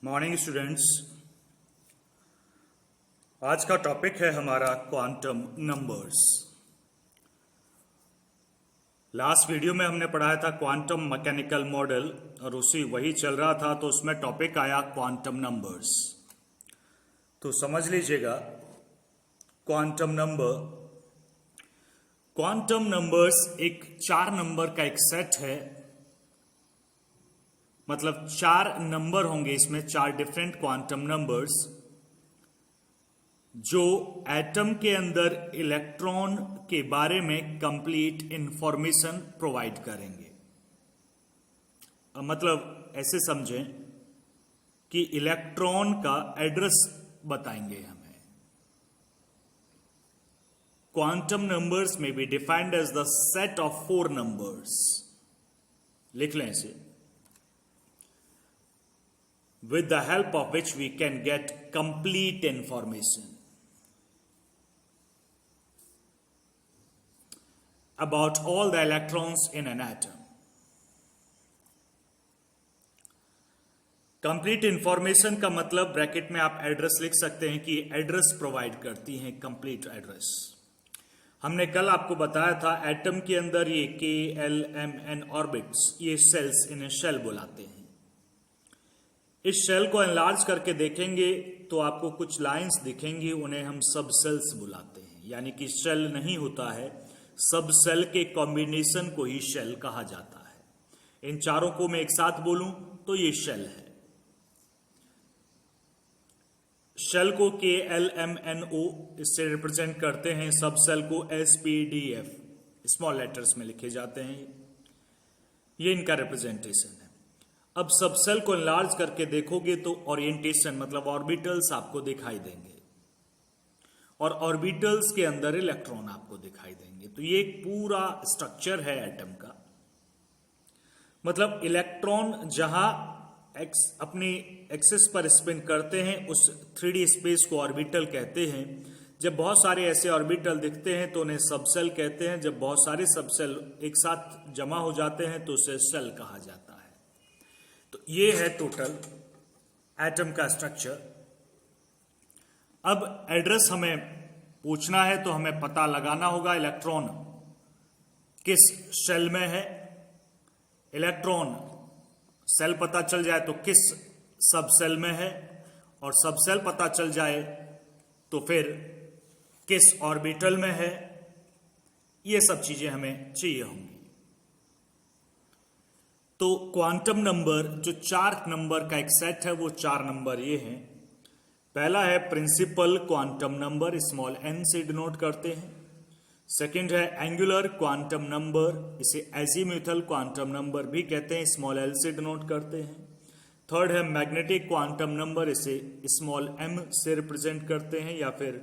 Morning students. आज का topic है हमारा क्वांटम नंबर्स। लास्ट वीडियो में हमने पढ़ाया था क्वांटम मैकेनिकल मॉडल और वही चल रहा था, तो उसमें टॉपिक आया क्वांटम नंबर्स। तो समझ लीजिएगा, क्वांटम नंबर्स एक 4 नंबर का एक सेट है। मतलब 4 नंबर होंगे इसमें, 4 डिफरेंट क्वांटम नंबर्स जो एटम के अंदर इलेक्ट्रॉन के बारे में कंप्लीट इंफॉर्मेशन प्रोवाइड करेंगे। मतलब ऐसे समझें कि इलेक्ट्रॉन का एड्रेस बताएंगे हमें। क्वांटम नंबर्स में be defined as the set of 4 numbers. लिख लें इसे। With the help of which we can get complete information about all the electrons in an atom. Complete information का मतलब ब्रैकेट में आप एड्रेस लिख सकते हैं कि एड्रेस प्रोवाइड करती हैं, कंप्लीट एड्रेस। हमने कल आपको बताया था एटम के अंदर ये K-L-M-N ऑर्बिट्स, ये सेल्स, इन्हें शेल बुलाते हैं। इस शेल को एनलार्ज करके देखेंगे तो आपको कुछ लाइंस दिखेंगी, उन्हें हम सब सेल्स बुलाते हैं। यानी कि शेल नहीं होता है, सब सेल के कॉम्बिनेशन को ही शेल कहा जाता है। इन चारों को मैं एक साथ बोलूं तो ये शेल है। शेल को KLMNO इससे रिप्रेजेंट करते हैं, सब सेल को SPDF स्मॉल लेटर्स में लिखे जाते हैं। ये इनका रिप्रेजेंटेशन है। अब सब सेल को एनलार्ज करके देखोगे तो ओरिएंटेशन मतलब ऑर्बिटल्स आपको दिखाई देंगे और ऑर्बिटल्स के अंदर इलेक्ट्रॉन आपको दिखाई देंगे। तो ये एक पूरा स्ट्रक्चर है एटम का। मतलब इलेक्ट्रॉन जहां अपनी एक्सिस पर स्पिन करते हैं उस 3D स्पेस को ऑर्बिटल कहते हैं। जब बहुत सारे ऐसे ऑर्बिटल दिखते हैं तो उन्हें सबसेल कहते हैं। जब बहुत सारे सबसेल एक साथ जमा हो जाते हैं तो उसे सेल कहा जाता है। तो ये है टोटल एटम का स्ट्रक्चर। अब एड्रेस हमें पूछना है तो हमें पता लगाना होगा इलेक्ट्रॉन किस शेल में है। इलेक्ट्रॉन सेल पता चल जाए तो किस सब सेल में है, और सब सेल पता चल जाए तो फिर किस ऑर्बिटल में है। ये सब चीजें हमें चाहिए होंगी। तो क्वांटम नंबर जो 4 नंबर का एक सेट है, वो 4 नंबर ये हैं। पहला है principal quantum number, small n से डिनोट करते हैं। सेकंड है एंगुलर क्वांटम नंबर, इसे एजीम्यूथल क्वांटम नंबर भी कहते हैं, स्मॉल l से डिनोट करते हैं। थर्ड है मैग्नेटिक क्वांटम नंबर, इसे स्मॉल m से रिप्रेजेंट करते हैं, या फिर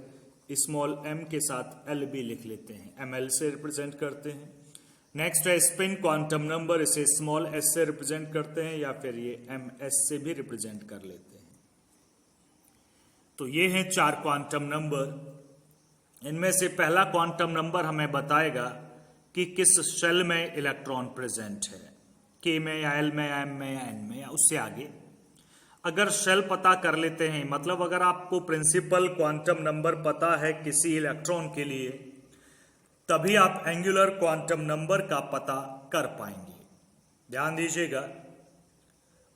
स्मॉल m के साथ l भी लिख लेते हैं, ml से रिप्रेजेंट करते हैं। नेक्स्ट है स्पिन क्वांटम नंबर, इसे स्मॉल s से रिप्रेजेंट करते हैं, या फिर ये ms से भी रिप्रेजेंट कर लेते हैं। तो ये हैं 4 क्वांटम नंबर। इनमें से पहला क्वांटम नंबर हमें बताएगा कि किस शेल में इलेक्ट्रॉन प्रेजेंट है, K में या L में या M में या N में या उससे आगे। अगर शेल पता कर लेते हैं, मतलब अगर आपको प्रिंसिपल क्वांटम नंबर पता है किसी इलेक्ट्रॉन के लिए, तभी आप एंगुलर क्वांटम नंबर का पता कर पाएंगे। ध्यान दीजिएगा,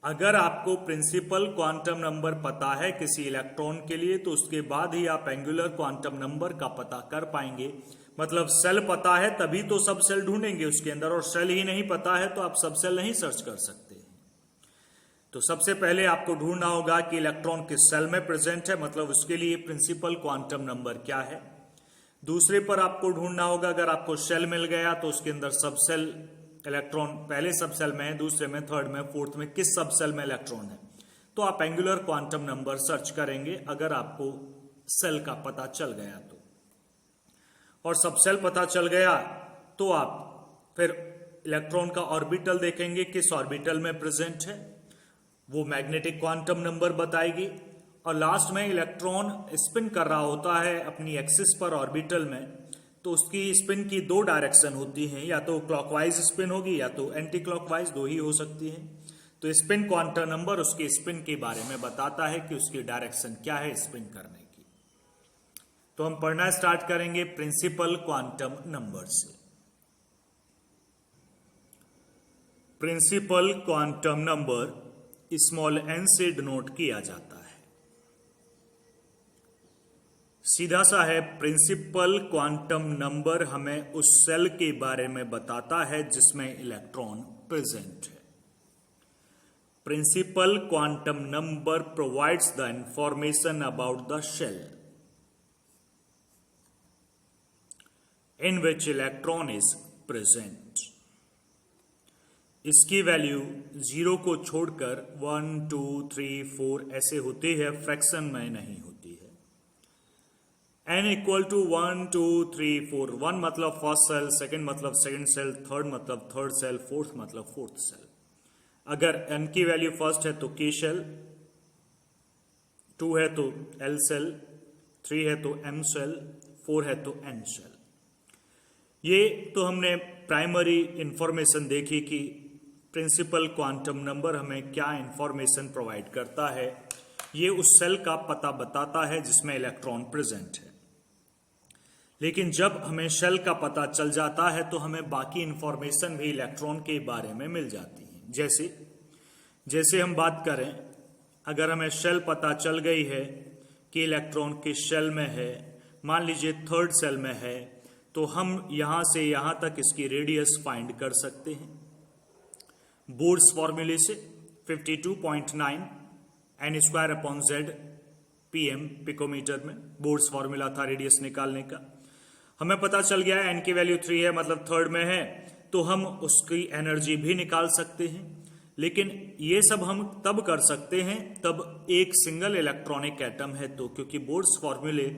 अगर आपको प्रिंसिपल क्वांटम नंबर पता है किसी इलेक्ट्रॉन के लिए तो उसके बाद ही आप एंगुलर क्वांटम नंबर का पता कर पाएंगे। मतलब सेल पता है तभी तो सब सेल ढूंढेंगे उसके अंदर, और सेल ही नहीं पता है तो आप सब सेल नहीं सर्च कर सकते। तो सबसे पहले आपको ढूंढना होगा कि इलेक्ट्रॉन किस सेल में प्रेजेंट है, मतलब उसके लिए प्रिंसिपल क्वांटम नंबर क्या है। दूसरे पर आपको ढूंढना होगा, अगर आपको शेल मिल गया तो उसके अंदर सब सेल इलेक्ट्रॉन पहले सब सेल में है, दूसरे में, थर्ड में, फोर्थ में किस सब सेल में इलेक्ट्रॉन है। तो आप एंगुलर क्वांटम नंबर सर्च करेंगे अगर आपको सेल का पता चल गया तो। और सब सेल पता चल गया तो आप फिर इलेक्ट्रॉन का ऑर्बिटल देखेंगे, किस ऑर्बिटल में प्रेजेंट है, वो मैग्नेटिक क्वांटम नंबर बताएगी। और लास्ट में इलेक्ट्रॉन स्पिन कर रहा होता है अपनी एक्सिस पर ऑर्बिटल में, तो उसकी स्पिन की 2 डायरेक्शन होती हैं, या तो क्लॉकवाइज स्पिन होगी या तो एंटी क्लॉकवाइज, 2 ही हो सकती हैं। तो स्पिन क्वांटम नंबर उसके स्पिन के बारे में बताता है कि उसकी डायरेक्शन क्या है स्पिन करने की। तो हम पढ़ना स्टार्ट करेंगे प्रिंसिपल क्वांटम नंबर से। Principal quantum number small n से डिनोट किया जाता है। सीधा सा है, प्रिंसिपल क्वांटम नंबर हमें उस सेल के बारे में बताता है जिसमें इलेक्ट्रॉन प्रेजेंट है। Principal quantum number provides the information about the shell in which electron is present. इसकी वैल्यू 0 को छोड़कर 1, 2, 3, 4 ऐसे होती है, फ्रैक्शन में नहीं होती है। n equal to 1, 2, 3, 4। 1 मतलब फर्स्ट सेल, सेकंड मतलब सेकंड सेल, थर्ड मतलब थर्ड सेल, फोर्थ मतलब फोर्थ सेल। अगर n की वैल्यू फर्स्ट है तो k सेल, 2 है तो l सेल, 3 है तो m सेल, 4 है तो n सेल। ये तो हमने प्राइमरी इंफॉर्मेशन देखी कि प्रिंसिपल क्वांटम नंबर हमें क्या इंफॉर्मेशन प्रोवाइड करता है। ये उस सेल का पता बताता है जिसमें इलेक्ट्रॉन प्रेजेंट है। लेकिन जब हमें शेल का पता चल जाता है तो हमें बाकी इंफॉर्मेशन भी इलेक्ट्रॉन के बारे में मिल जाती है। जैसे हम बात करें, अगर हमें शेल पता चल गई है कि इलेक्ट्रॉन किस शेल में है, मान लीजिए थर्ड सेल में है, तो हम यहां से यहां तक इसकी रेडियस फाइंड कर सकते हैं बोर्ड्स फॉर्मूले से। 52.9 n² z pm पिकोमीटर में बोर्ड्स फॉर्मूला था रेडियस निकालने का। हमें पता चल गया है n की वैल्यू 3 है, मतलब थर्ड में है, तो हम उसकी एनर्जी भी निकाल सकते हैं। लेकिन ये सब हम तब कर सकते हैं तब एक सिंगल इलेक्ट्रॉनिक एटम है तो, क्योंकि बोर्ड्स फॉर्मूले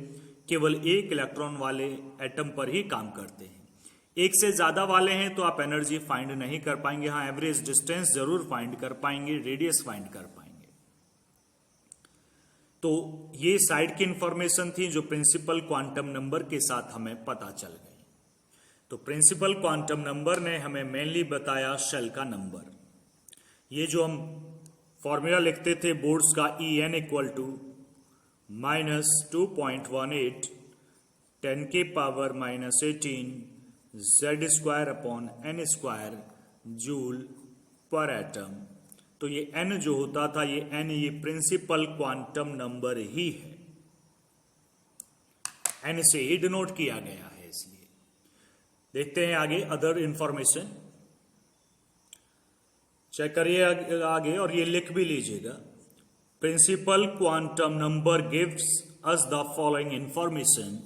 केवल एक इलेक्ट्रॉन वाले एटम पर ही काम करते हैं। एक से ज्यादा वाले हैं तो आप एनर्जी फाइंड नहीं कर पाएंगे। हाँ, एवरेज डिस्टेंस जरूर फाइंड कर पाएंगे, रेडियस फाइंड कर पाएंगे। तो ये साइड की इंफॉर्मेशन थी जो प्रिंसिपल क्वांटम नंबर के साथ हमें पता चल गई। तो प्रिंसिपल क्वांटम नंबर ने हमें मेनली बताया शेल का नंबर। ये जो हम फॉर्मूला लिखते थे बोर्ड्स का, En equal to -2.18 10⁻⁻18 z² joule per atom. तो ये n जो होता था, ये n ये प्रिंसिपल क्वांटम नंबर ही है, n से ही डिनोट किया गया है। इसलिए देखते हैं आगे अदर इंफॉर्मेशन, चेक करिए आगे और ये लिख भी लीजिएगा। Principal quantum number gives us the following information.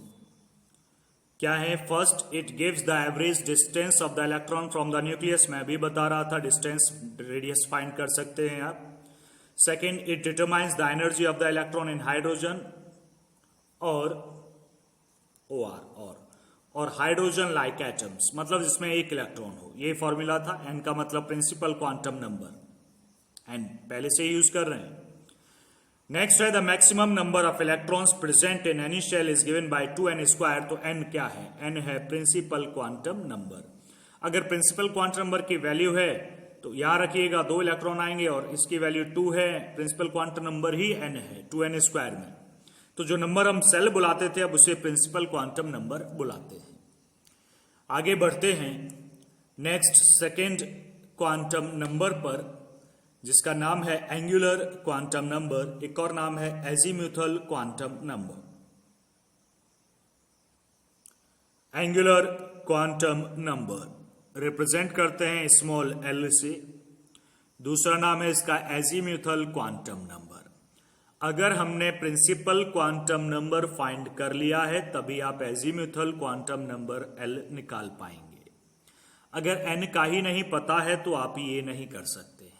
क्या है? First, it gives the average distance of the electron from the nucleus. मैं भी बता रहा था, डिस्टेंस रेडियस फाइंड कर सकते हैं आप। Second, it determines the energy of the electron in hydrogen और OR और हाइड्रोजन लाइक एटम्स, मतलब जिसमें एक इलेक्ट्रॉन हो। ये फॉर्मूला था। n का मतलब प्रिंसिपल क्वांटम नंबर, n पहले से यूज कर रहे हैं। नेक्स्ट है the maximum number of electrons present in any shell is given by 2n²। तो n क्या है? n है प्रिंसिपल क्वांटम नंबर। अगर प्रिंसिपल क्वांटम नंबर की वैल्यू है तो यहां रखिएगा 2 इलेक्ट्रॉन आएंगे, और इसकी वैल्यू 2 है, प्रिंसिपल क्वांटम नंबर ही n है 2n² में। तो जो नंबर हम सेल बुलाते थे अब उसे प्रिंसिपल क्वांटम नंबर बुलाते हैं। आगे बढ़ते हैं नेक्स्ट सेकेंड क्वांटम नंबर पर, जिसका नाम है एंगुलर क्वांटम नंबर। एक और नाम है azimuthal quantum number. Angular quantum number represent करते हैं स्मॉल l से। दूसरा नाम है इसका एजीम्यूथल क्वांटम नंबर। अगर हमने प्रिंसिपल क्वांटम नंबर फाइंड कर लिया है तभी आप एजीम्यूथल क्वांटम नंबर l निकाल पाएंगे। अगर n का ही नहीं पता है तो आप ये नहीं कर सकते हैं।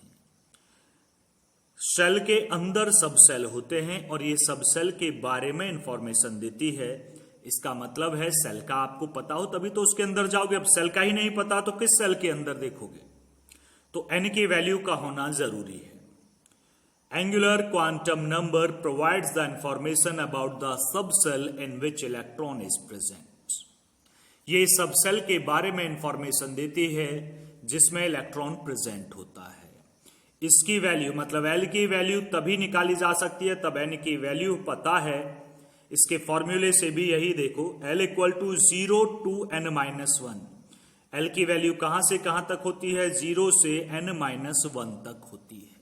सेल के अंदर सब सेल होते हैं और ये सब सेल के बारे में इंफॉर्मेशन देती है। इसका मतलब है सेल का आपको पता हो तभी तो उसके अंदर जाओगे। अब सेल का ही नहीं पता तो किस सेल के अंदर देखोगे? तो n की वैल्यू का होना जरूरी है। Angular quantum number provides the information about the subshell in which electron is present. ये सब सेल के बारे में इंफॉर्मेशन देती है जिसमें इलेक्ट्रॉन प्रेजेंट होता है। इसकी वैल्यू मतलब एल की वैल्यू तभी निकाली जा सकती है तब एन की वैल्यू पता है। इसके फॉर्मूले से भी यही देखो, l equal to 0 to n-1। L की वैल्यू कहां से कहां तक होती है? 0 से n-1 तक होती है,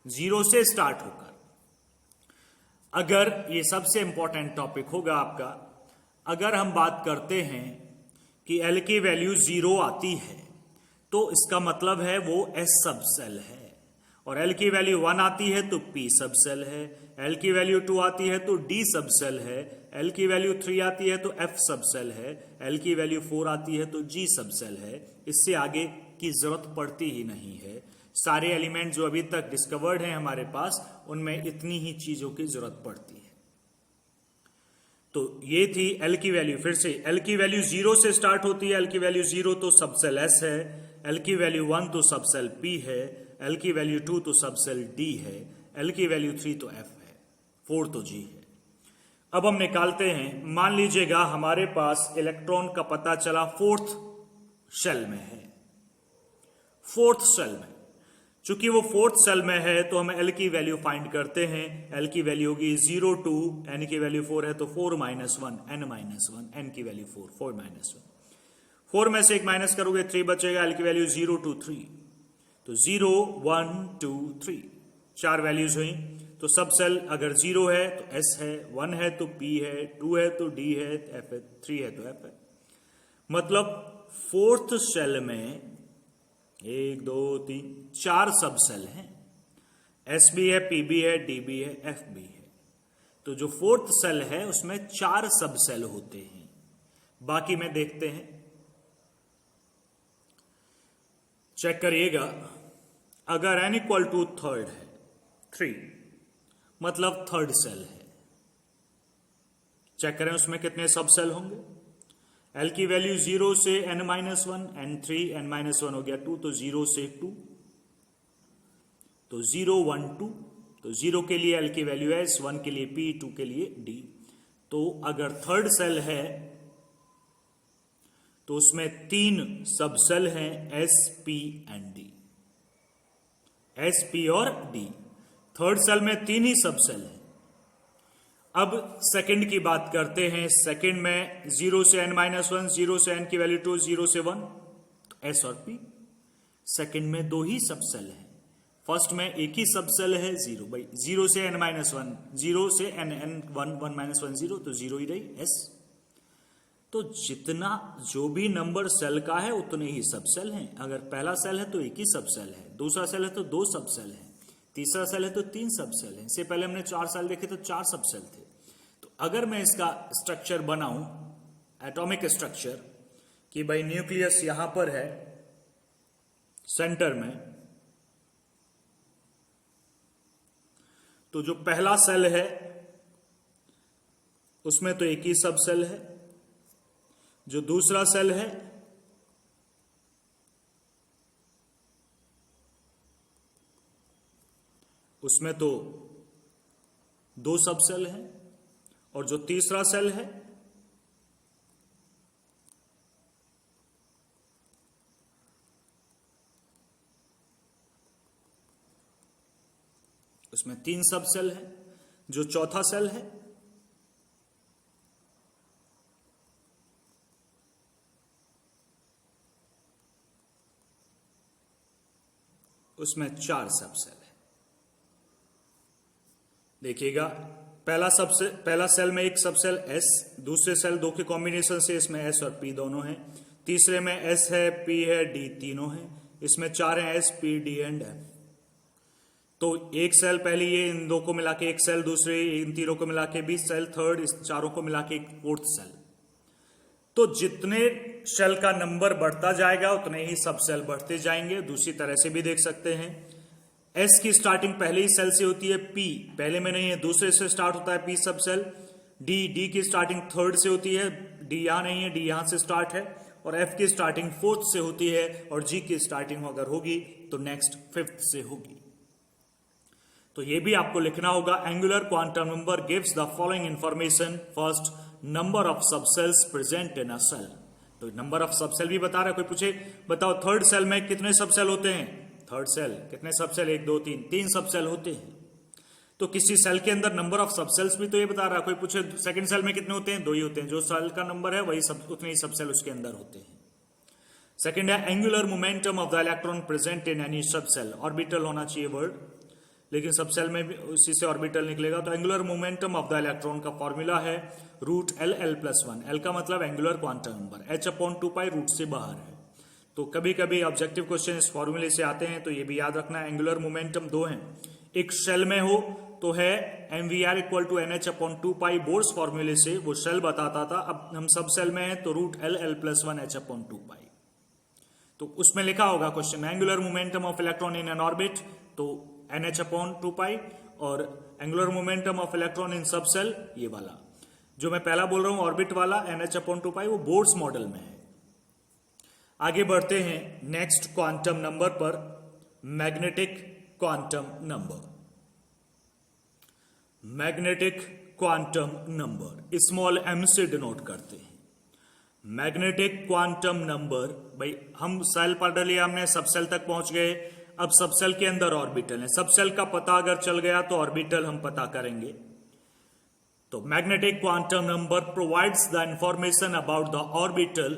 0 से स्टार्ट होकर। अगर ये सबसे इंपॉर्टेंट टॉपिक होगा आपका, अगर हम बात करते हैं कि एल की वैल्यू 0 आती है तो इसका मतलब है वो एस सबसेल है, और एल की वैल्यू 1 आती है तो पी सबसेल है, एल की वैल्यू 2 आती है तो डी सबसेल है, एल की वैल्यू 3 आती है तो एफ सबसेल है, एल की वैल्यू 4 आती है तो जी सबसेल है। इससे आगे की जरूरत पड़ती ही नहीं है। सारे एलिमेंट जो अभी तक डिस्कवर्ड हैं हमारे पास, उनमें इतनी ही चीजों की जरूरत पड़ती है। तो ये थी एल की वैल्यू। फिर से एल की वैल्यू 0 से स्टार्ट होती है, एल की वैल्यू 0 तो सबसेल एस है, एल की वैल्यू 1 तो सबसेल पी है, एल की वैल्यू 2 तो सबसेल डी है, एल की वैल्यू 3 तो एफ है, 4 तो जी है। अब हम निकालते हैं, मान लीजिएगा हमारे पास इलेक्ट्रॉन का पता चला 4th शेल में है, 4th शेल में। चूंकि वो 4th शेल में है तो हम एल की वैल्यू फाइंड करते हैं। एल की वैल्यू होगी 0 टू, एन की वैल्यू 4 है तो 4 माइनस 1, एन की वैल्यू 4, 4 माइनस 1। 4 में से एक माइनस करोगे 3 बचेगा, एल की वैल्यू 0 टू 3, तो 0 1 2 3, 4 वैल्यूज हुई। तो सब सेल अगर 0 है तो एस है, 1 है तो पी है, 2 है तो डी है, एफ है, 3 है तो एफ है। मतलब 4th सेल में 1 2 3 4 सब सेल हैं, एस भी है, पी भी है, डी भी है, एफ भी है। तो जो 4th सेल है उसमें 4 सब सेल होते हैं। बाकी में देखते हैं, चेक करिएगा। अगर n इक्वल टू 3rd है, 3 मतलब 3rd सेल है। चेक करें उसमें कितने सब सेल होंगे। एल की वैल्यू 0 से n-1, n3 n-1 हो गया 2, तो 0 से 2, तो 0 1 2, तो 0 के लिए एल की वैल्यू एस, 1 के लिए पी, 2 के लिए डी। तो अगर 3rd सेल है तो उसमें 3 सब सेल हैं, S P and D, S P और डी। 3rd सेल में 3 ही सब सेल हैं। अब सेकंड की बात करते हैं। सेकंड में 0 से n-1, 0 से n की वैल्यू 2, 0 से 1, तो एस और पी। सेकंड में 2 ही सब सेल हैं, फर्स्ट में एक ही सब सेल है 0। भाई 0 से n-1, 0 से n1 1 -1 0, तो 0 ही रही एस। तो जितना जो भी नंबर सेल का है उतने ही सब सेल हैं। अगर पहला सेल है तो एक ही सब सेल है, दूसरा सेल है तो 2 सब सेल है, तीसरा सेल है तो 3 सब सेल है। इससे पहले हमने 4 सेल देखे तो 4 सब सेल थे। तो अगर मैं इसका स्ट्रक्चर बनाऊं, एटॉमिक स्ट्रक्चर, कि भाई न्यूक्लियस यहां पर है सेंटर में, तो जो पहला सेल है उसमें तो एक ही सब सेल है, जो दूसरा सेल है उसमें तो 2 सब सेल हैं, और जो तीसरा सेल है उसमें 3 सब सेल हैं। जो चौथा सेल है उसमें 4 सब सेल है। देखिएगा, पहला सेल में एक सब सेल एस, दूसरे सेल 2 के कॉम्बिनेशन से इसमें एस और पी दोनों हैं, तीसरे में एस है, पी है, डी तीनों हैं, इसमें 4 हैं, S P D and F. तो एक सेल पहले ये इन 2 को मिला के एक सेल, दूसरे इन तीनों को मिला के 20 सेल, थर्ड इस चारों को मिला के एक 4th सेल। तो जितने सेल का नंबर बढ़ता जाएगा उतने ही सब सेल बढ़ते जाएंगे। दूसरी तरह से भी देख सकते हैं, एस की स्टार्टिंग पहले ही सेल से होती है, पी पहले में नहीं है, दूसरे से स्टार्ट होता है पी सब सेल, डी की स्टार्टिंग 3rd से होती है, डी यहां नहीं है, डी यहां से स्टार्ट है, और एफ की स्टार्टिंग 4th से होती है, और जी की स्टार्टिंग अगर होगी तो नेक्स्ट 5th से होगी। तो ये भी आपको लिखना होगा। Angular quantum number gives the following information. First, number of sub cells present in a cell. तो नंबर ऑफ सब सेल भी बता रहा है। कोई पूछे बताओ 3rd सेल में कितने सब सेल होते हैं, थर्ड सेल, कितने सब सेल, 1 2 3, 3 सब सेल होते हैं। तो किसी सेल के अंदर नंबर ऑफ सब सेल्स भी तो ये बता रहा है। कोई पूछे सेकंड सेल में कितने होते हैं, 2 ही होते हैं, जो सेल का नंबर है वही सब, उतने ही सब सेल उसके अंदर होते हैं। सेकंड है angular momentum of the electron present in any सब सेल, ऑर्बिटल होना चाहिए वर्ड, लेकिन सब सेल में भी उसी से ऑर्बिटल निकलेगा। तो angular momentum of the electron का फॉर्मूला है √L+1। L का मतलब angular quantum number, h/2π root से बाहर है। तो कभी कभी ऑब्जेक्टिव क्वेश्चन इस फॉर्मूले से आते हैं, तो ये भी याद रखना है। एंगुलर मोमेंटम 2 है, एक शेल में हो तो है mvr = nh/2π, बोर्स फॉर्मूले से वो शेल बताता था। अब हम सब सेल में है तो √L+1 h/2π। तो उसमें लिखा होगा क्वेश्चन में angular momentum of electron in an orbit, तो nh/2π, और angular momentum of electron in सब सेल ये वाला जो मैं पहला बोल रहा हूं ऑर्बिट वाला nh/2π, वो बोर्स मॉडल में है। आगे बढ़ते हैं नेक्स्ट क्वांटम नंबर पर, magnetic quantum number. Magnetic quantum number small m से डिनोट करते हैं। मैग्नेटिक क्वांटम नंबर, भाई हम सेल पढ़ लिया हमने, सब सेल तक पहुंच गए। अब सब सेल के अंदर ऑर्बिटल है, सब सेल का पता अगर चल गया तो ऑर्बिटल हम पता करेंगे। तो magnetic quantum number provides the information about the orbital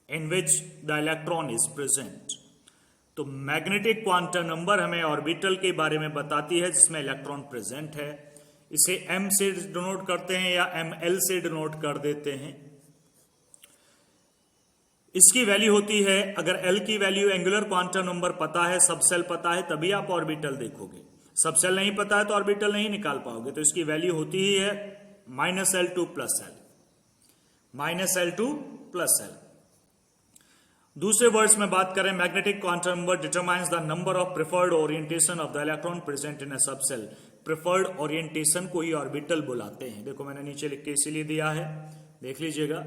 in which the electron is present. तो मैग्नेटिक क्वांटम नंबर हमें ऑर्बिटल के बारे में बताती है जिसमें इलेक्ट्रॉन प्रेजेंट है। इसे m से डिनोट करते हैं या ml से डिनोट कर देते हैं। इसकी वैल्यू होती है, अगर L की वैल्यू एंगुलर क्वांटम नंबर पता है, सब सेल पता है, तभी आप ऑर्बिटल देखोगे। सब सेल नहीं पता है तो ऑर्बिटल नहीं निकाल पाओगे। तो इसकी वैल्यू होती ही है -L2 + L, -L2 + L। दूसरे वर्ड्स में बात करें, magnetic quantum number determines the number of preferred orientation of the electron present in a sub cell. Preferred orientation को ही ऑर्बिटल बुलाते हैं। देखो मैंने नीचे लिख के इसीलिए दिया है, देख लीजिएगा।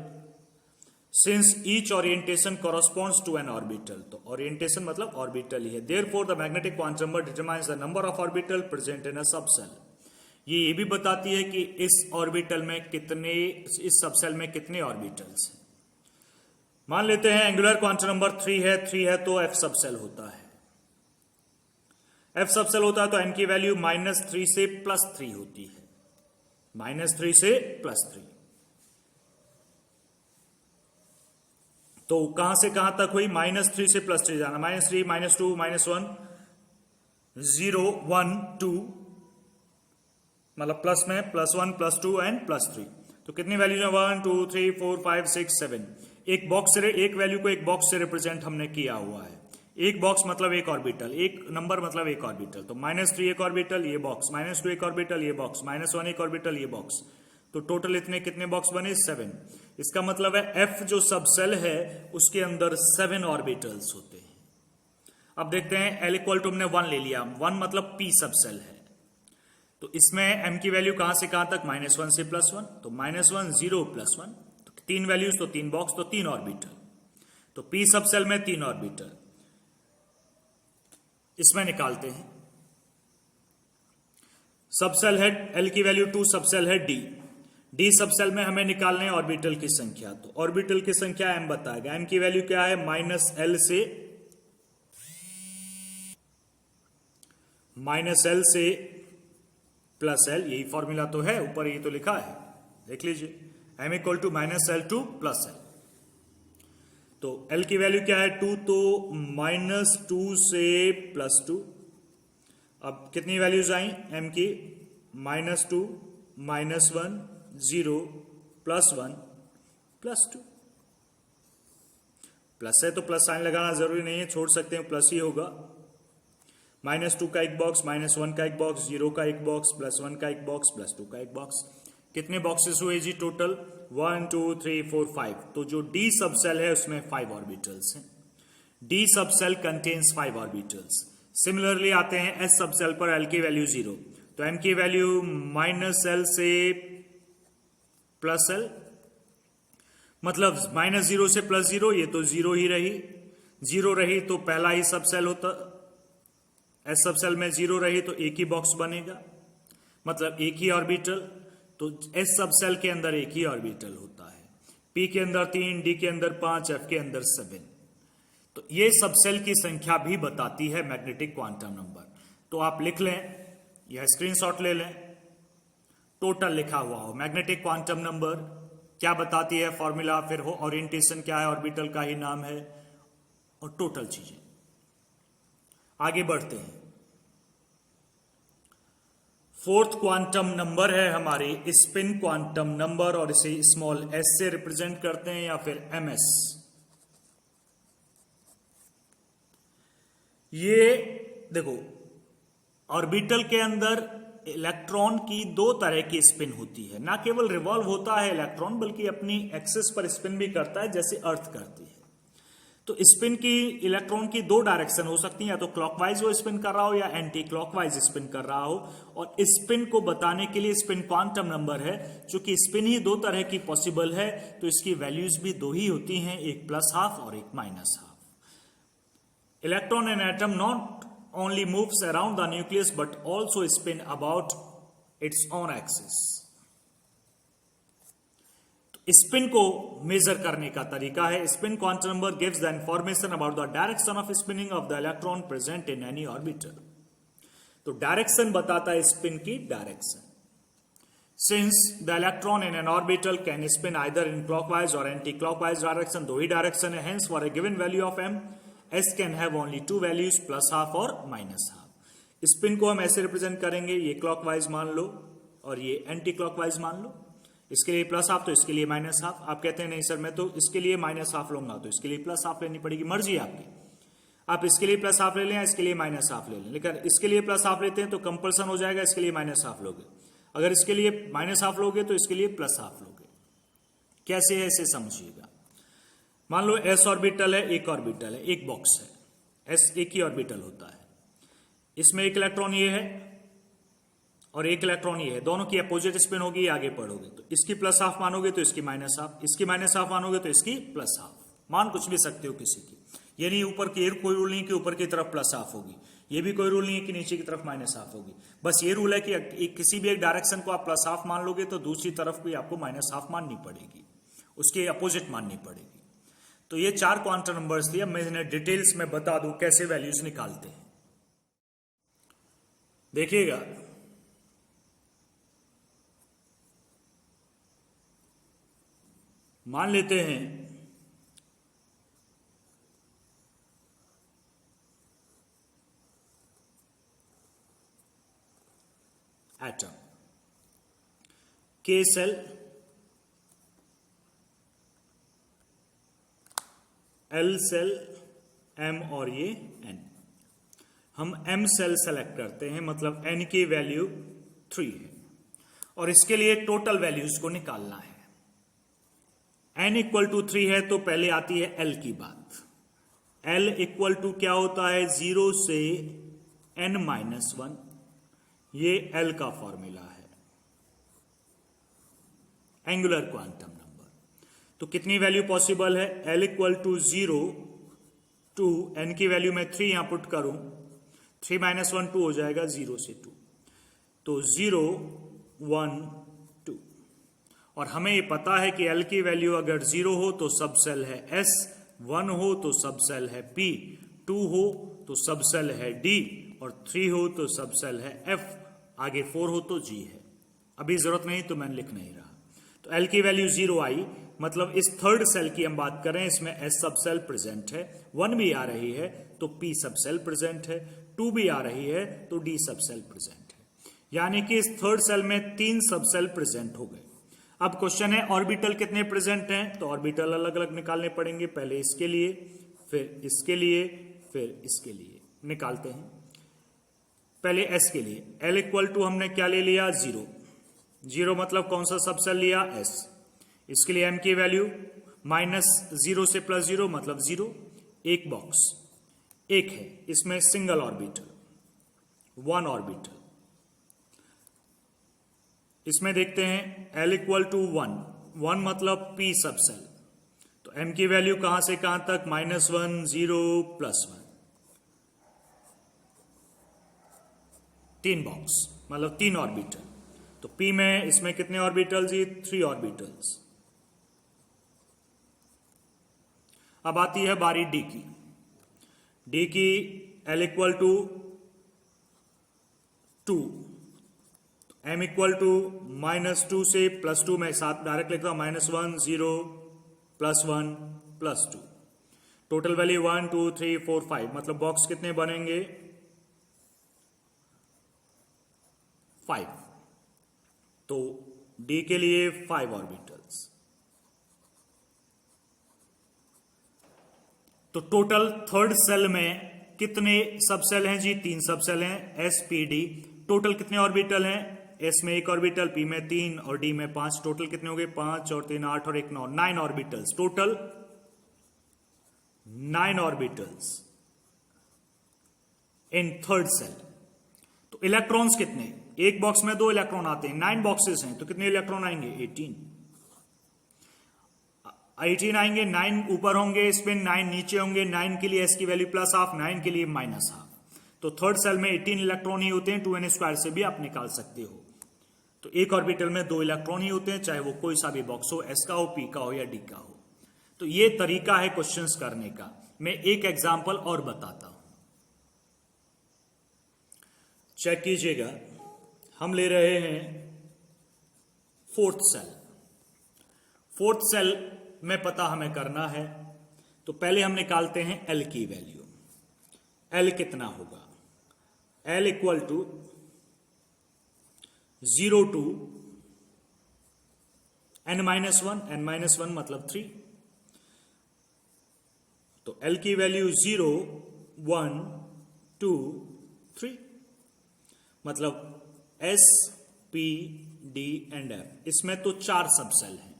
Since each orientation corresponds to an orbital, तो ओरिएंटेशन मतलब ऑर्बिटल ही है। Therefore the magnetic quantum number determines the number of orbital present in a sub cell. ये भी बताती है कि इस ऑर्बिटल में कितने, इस सब सेल में कितने ऑर्बिटल्स हैं। मान लेते हैं एंगुलर क्वांटम नंबर 3 है तो F सब सेल होता है। F सब सेल होता है तो n की वैल्यू -3 से +3 होती है, -3 से +3। तो कहां से कहां तक हुई, -3 से +3 जाना, -3 -2 -1 0 1 2, मतलब प्लस में +1 +2 एंड +3। तो कितनी वैल्यूज है, 1 2 3 4 5 6 7। एक बॉक्स से, एक वैल्यू को एक बॉक्स से रिप्रेजेंट हमने किया हुआ है। एक बॉक्स मतलब एक ऑर्बिटल, एक नंबर मतलब एक ऑर्बिटल। तो -3 एक ऑर्बिटल, ये बॉक्स, -2 एक ऑर्बिटल, ये बॉक्स, -1 एक ऑर्बिटल, ये बॉक्स। तो टोटल इतने कितने बॉक्स बने, 7। इसका मतलब है F जो सब सेल है उसके अंदर 7 ऑर्बिटल्स होते हैं। अब देखते हैं L = हमने 1 ले लिया, 1 मतलब P सब सेल है। तो इसमें M की वैल्यू कहां से कहां तक, -1 से +1। तो -1 0 +1, तो 3 वैल्यूज, तो 3 बॉक्स, तो 3 ऑर्बिटल। तो P सब सेल में 3 ऑर्बिटल इसमें निकालते हैं। सब सेल है L की वैल्यू 2, सब सेल है D सब सेल में हमें निकालने हैं ऑर्बिटल की संख्या। तो ऑर्बिटल की संख्या M बताएगा। M की वैल्यू क्या है, -L से +L, यही फॉर्मूला तो है, ऊपर ये तो लिखा है, देख लीजिए। M = -L2 + L। तो L की वैल्यू क्या है, 2, तो -2 से +2। अब कितनी वैल्यूज आई M की, -2 -1 0 +1 +2। प्लस है तो प्लस साइन लगाना जरूरी नहीं है, छोड़ सकते हैं, प्लस ही होगा। -2 का एक बॉक्स, -1 का एक बॉक्स, 0 का एक बॉक्स, +1 का एक बॉक्स, +2 का एक बॉक्स। कितने बॉक्सेस हुए जी टोटल, 1 2 3 4 5। तो जो D सब सेल है उसमें 5 ऑर्बिटल्स हैं। D सब सेल कंटेन्स 5 ऑर्बिटल्स। सिमिलरली आते हैं S सब सेल पर, L की वैल्यू 0, तो M की वैल्यू -L से +L, मतलब -0 से +0, ये तो 0 ही रही। 0 रही तो पहला ही सब सेल होता, S सब सेल में 0 रही तो एक ही बॉक्स बनेगा, मतलब एक ही ऑर्बिटल। तो S सब सेल के अंदर एक ही ऑर्बिटल होता है। P के अंदर 3, D के अंदर 5, F के अंदर 7। तो ये सब सेल की संख्या भी बताती है मैग्नेटिक क्वांटम नंबर। तो आप लिख लें, यह स्क्रीनशॉट ले लें, टोटल लिखा हुआ हो मैग्नेटिक क्वांटम नंबर क्या बताती है, फॉर्मूला, फिर हो ओरिएंटेशन क्या है, ऑर्बिटल का ही नाम है, और टोटल चीजें। आगे बढ़ते हैं। फोर्थ क्वांटम नंबर है हमारी स्पिन क्वांटम नंबर, और इसे स्मॉल एस से रिप्रेजेंट करते हैं या फिर एमएस। ये देखो, ऑर्बिटल के अंदर इलेक्ट्रॉन की दो तरह की स्पिन होती है। ना केवल रिवॉल्व होता है इलेक्ट्रॉन, बल्कि अपनी एक्सिस पर स्पिन भी करता है, जैसे अर्थ करती है। तो स्पिन की, इलेक्ट्रॉन की दो डायरेक्शन हो सकती है, या तो क्लॉकवाइज वो स्पिन कर रहा हो या एंटी क्लॉकवाइज स्पिन कर रहा हो। और स्पिन को बताने के लिए स्पिन क्वांटम नंबर है। चूंकि स्पिन ही दो तरह की पॉसिबल है, तो इसकी वैल्यूज भी दो ही होती हैं, एक +½ और एक -½ electron and atom not only moves around the nucleus but also spin about its own axis। तो स्पिन को मेजर करने का तरीका है, spin quantum number gives the information about the direction of spinning of the electron present in any orbital. तो direction बताता है spin की direction. Since the electron in an orbital can spin either in clockwise और anti clockwise direction, दो ही direction है, hence for a given value of m S can have only two values, +½ और -½ spin को हम ऐसे represent करेंगे, ये clockwise मान लो और ये एंटी क्लॉकवाइज मान लो। इसके लिए +½ तो इसके लिए -½ आप कहते हैं नहीं सर मैं तो इसके लिए -½ लूंगा, तो इसके लिए +½ लेनी पड़ेगी, मर्जी आपकी। आप इसके लिए +½ ले लें, इसके लिए -½ ले लें, लेकिन इसके लिए +½ लेते हैं तो कंपल्सन हो जाएगा, इसके लिए -½ लोगे। अगर इसके लिए -½ लोगे तो इसके लिए +½ लोगे। कैसे है इसे समझिएगा। मान लो s ऑर्बिटल है, एक ऑर्बिटल है, एक बॉक्स है, s एक ही ऑर्बिटल होता है। इसमें एक इलेक्ट्रॉन ये है और एक इलेक्ट्रॉन ये है, दोनों की अपोजिट स्पिन होगी, आगे पढ़ोगे तो इसकी +½ मानोगे तो इसकी -½ इसकी -½ मानोगे तो इसकी +½ मान कुछ भी सकते हो किसी की। ये नहीं ऊपर की, कोई रूल नहीं कि ऊपर की तरफ +½ होगी, ये भी कोई रूल नहीं है कि नीचे की तरफ -½ होगी। बस ये रूल है कि किसी भी एक डायरेक्शन को आप +½ मान लोगे तो दूसरी तरफ भी आपको -½ माननी पड़ेगी, उसके अपोजिट माननी पड़ेगी। तो ये 4 क्वांटम नंबर्स थी। अब मैं इन्हें डिटेल्स में बता दूं कैसे वैल्यूज निकालते हैं। देखिएगा, मान लेते हैं atom, K shell, L shell, M और ये N। हम M सेल सेलेक्ट करते हैं, मतलब N की वैल्यू 3 है और इसके लिए टोटल वैल्यूज को निकालना है। N = 3 है तो पहले आती है L की बात। L = क्या होता है, 0 से n-1, ये L का फॉर्मूला है, एंगुलर क्वांटम नंबर। तो कितनी वैल्यू पॉसिबल है, L = 0 टू n की वैल्यू में 3 यहां पुट करूं, 3 - 1 2 हो जाएगा, 0 से 2, तो 0 1 2। और हमें ये पता है कि L की वैल्यू अगर 0 हो तो सब सेल है S, 1 हो तो सब सेल है P, 2 हो तो सब सेल है D और 3 हो तो सब सेल है F, आगे 4 हो तो G है। अभी जरूरत नहीं तो मैं लिख नहीं रहा। तो L की वैल्यू 0 आई, मतलब इस थर्ड सेल की हम बात करें, इसमें S सब सेल प्रेजेंट है, 1 भी आ रही है तो P सब सेल प्रेजेंट है, 2 भी आ रही है तो D सब सेल प्रेजेंट है। यानी कि इस थर्ड सेल में 3 सब सेल प्रेजेंट हो गए। अब क्वेश्चन है ऑर्बिटल कितने प्रेजेंट हैं, तो ऑर्बिटल अलग अलग निकालने पड़ेंगे, पहले इसके लिए, फिर इसके लिए, फिर इसके लिए। निकालते हैं पहले S के लिए। L = हमने क्या ले लिया, 0, 0 मतलब कौन सा सब सेल लिया, S। इसके लिए M की वैल्यू -0 से +0 मतलब 0, एक बॉक्स, एक है, इसमें सिंगल ऑर्बिटल, 1 ऑर्बिटल। इसमें देखते हैं L = 1, 1 मतलब P सब सेल, तो M की वैल्यू कहां से कहां तक, -1 0 +1, 3 बॉक्स मतलब 3 ऑर्बिटल। तो P में इसमें कितने ऑर्बिटल्स, ये 3 ऑर्बिटल्स। अब आती है बारी D की। डी की l equal to 2, m equal to -2 से +2 में साथ डायरेक्ट लिखता हूं, -1 0 +1 +2, टोटल वैल्यू 1 2 3 4 5, मतलब बॉक्स कितने बनेंगे 5। तो डी के लिए 5 ऑर्बिटल्स। तो टोटल थर्ड सेल में कितने सब सेल हैं जी? 3 सब सेल हैं, एस पी डी। टोटल कितने ऑर्बिटल हैं? एस में 1 ऑर्बिटल, पी में 3 और डी में 5। टोटल कितने हो गए? 5 और 3 8 और 1 9, 9 orbitals. Total 9 orbitals in third shell. तो इलेक्ट्रॉन्स कितने? एक बॉक्स में 2 इलेक्ट्रॉन आते हैं, 9 बॉक्सेस हैं, तो कितने इलेक्ट्रॉन आएंगे? 18 आएंगे। 9 ऊपर होंगे स्पिन, 9 नीचे होंगे। 9 के लिए एस की वैल्यू +12, 9 के लिए -12। तो थर्ड सेल में 18 इलेक्ट्रॉन ही होते हैं। 2n² से भी आप निकाल सकते हो। तो एक ऑर्बिटल में 2 इलेक्ट्रॉन ही होते हैं, चाहे वो कोई सा भी बॉक्स हो, एस का हो, पी का हो या डी का हो। तो ये तरीका है क्वेश्चंस करने का। मैं एक एग्जांपल और बताता हूं, चेक कीजिएगा। हम ले रहे हैं फोर्थ सेल। फोर्थ सेल में पता हमें करना है, तो पहले हम निकालते हैं एल की वैल्यू। एल कितना होगा? L equal to 0 to n-1, n-1 मतलब 3। तो एल की वैल्यू 0 1 2 3, मतलब S P D and F. इसमें तो 4 सब सेल हैं।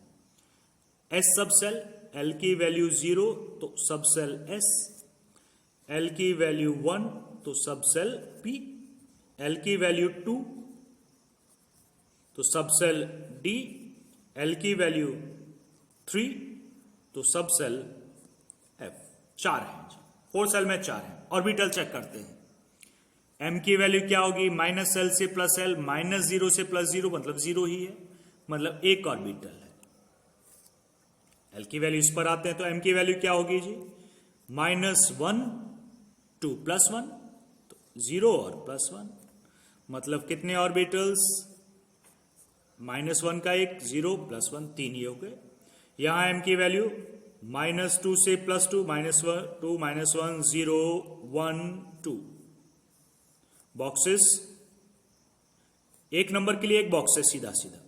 एस सब सेल, एल की वैल्यू 0 तो सब सेल एस, एल की वैल्यू 1 तो सब सेल पी, एल की वैल्यू 2 तो सब सेल डी, एल की वैल्यू 3 तो सब सेल एफ। 4 हैं जी, 4 सेल में 4 हैं। ऑर्बिटल चेक करते हैं। एम की वैल्यू क्या होगी? -L से +L, -0 से +0 मतलब 0 ही है, मतलब एक ऑर्बिटल है। एल की वैल्यू इस पर आते हैं, तो एम की वैल्यू क्या होगी जी? -1 2 +1, तो 0 और +1, मतलब कितने ऑर्बिटल्स? -1 का 1, 0 +1 3 ही हो गए। यहां एम की वैल्यू -2 से +2, -2 -1 0 1 2। बॉक्सेस एक नंबर के लिए एक बॉक्स है सीधा सीधा।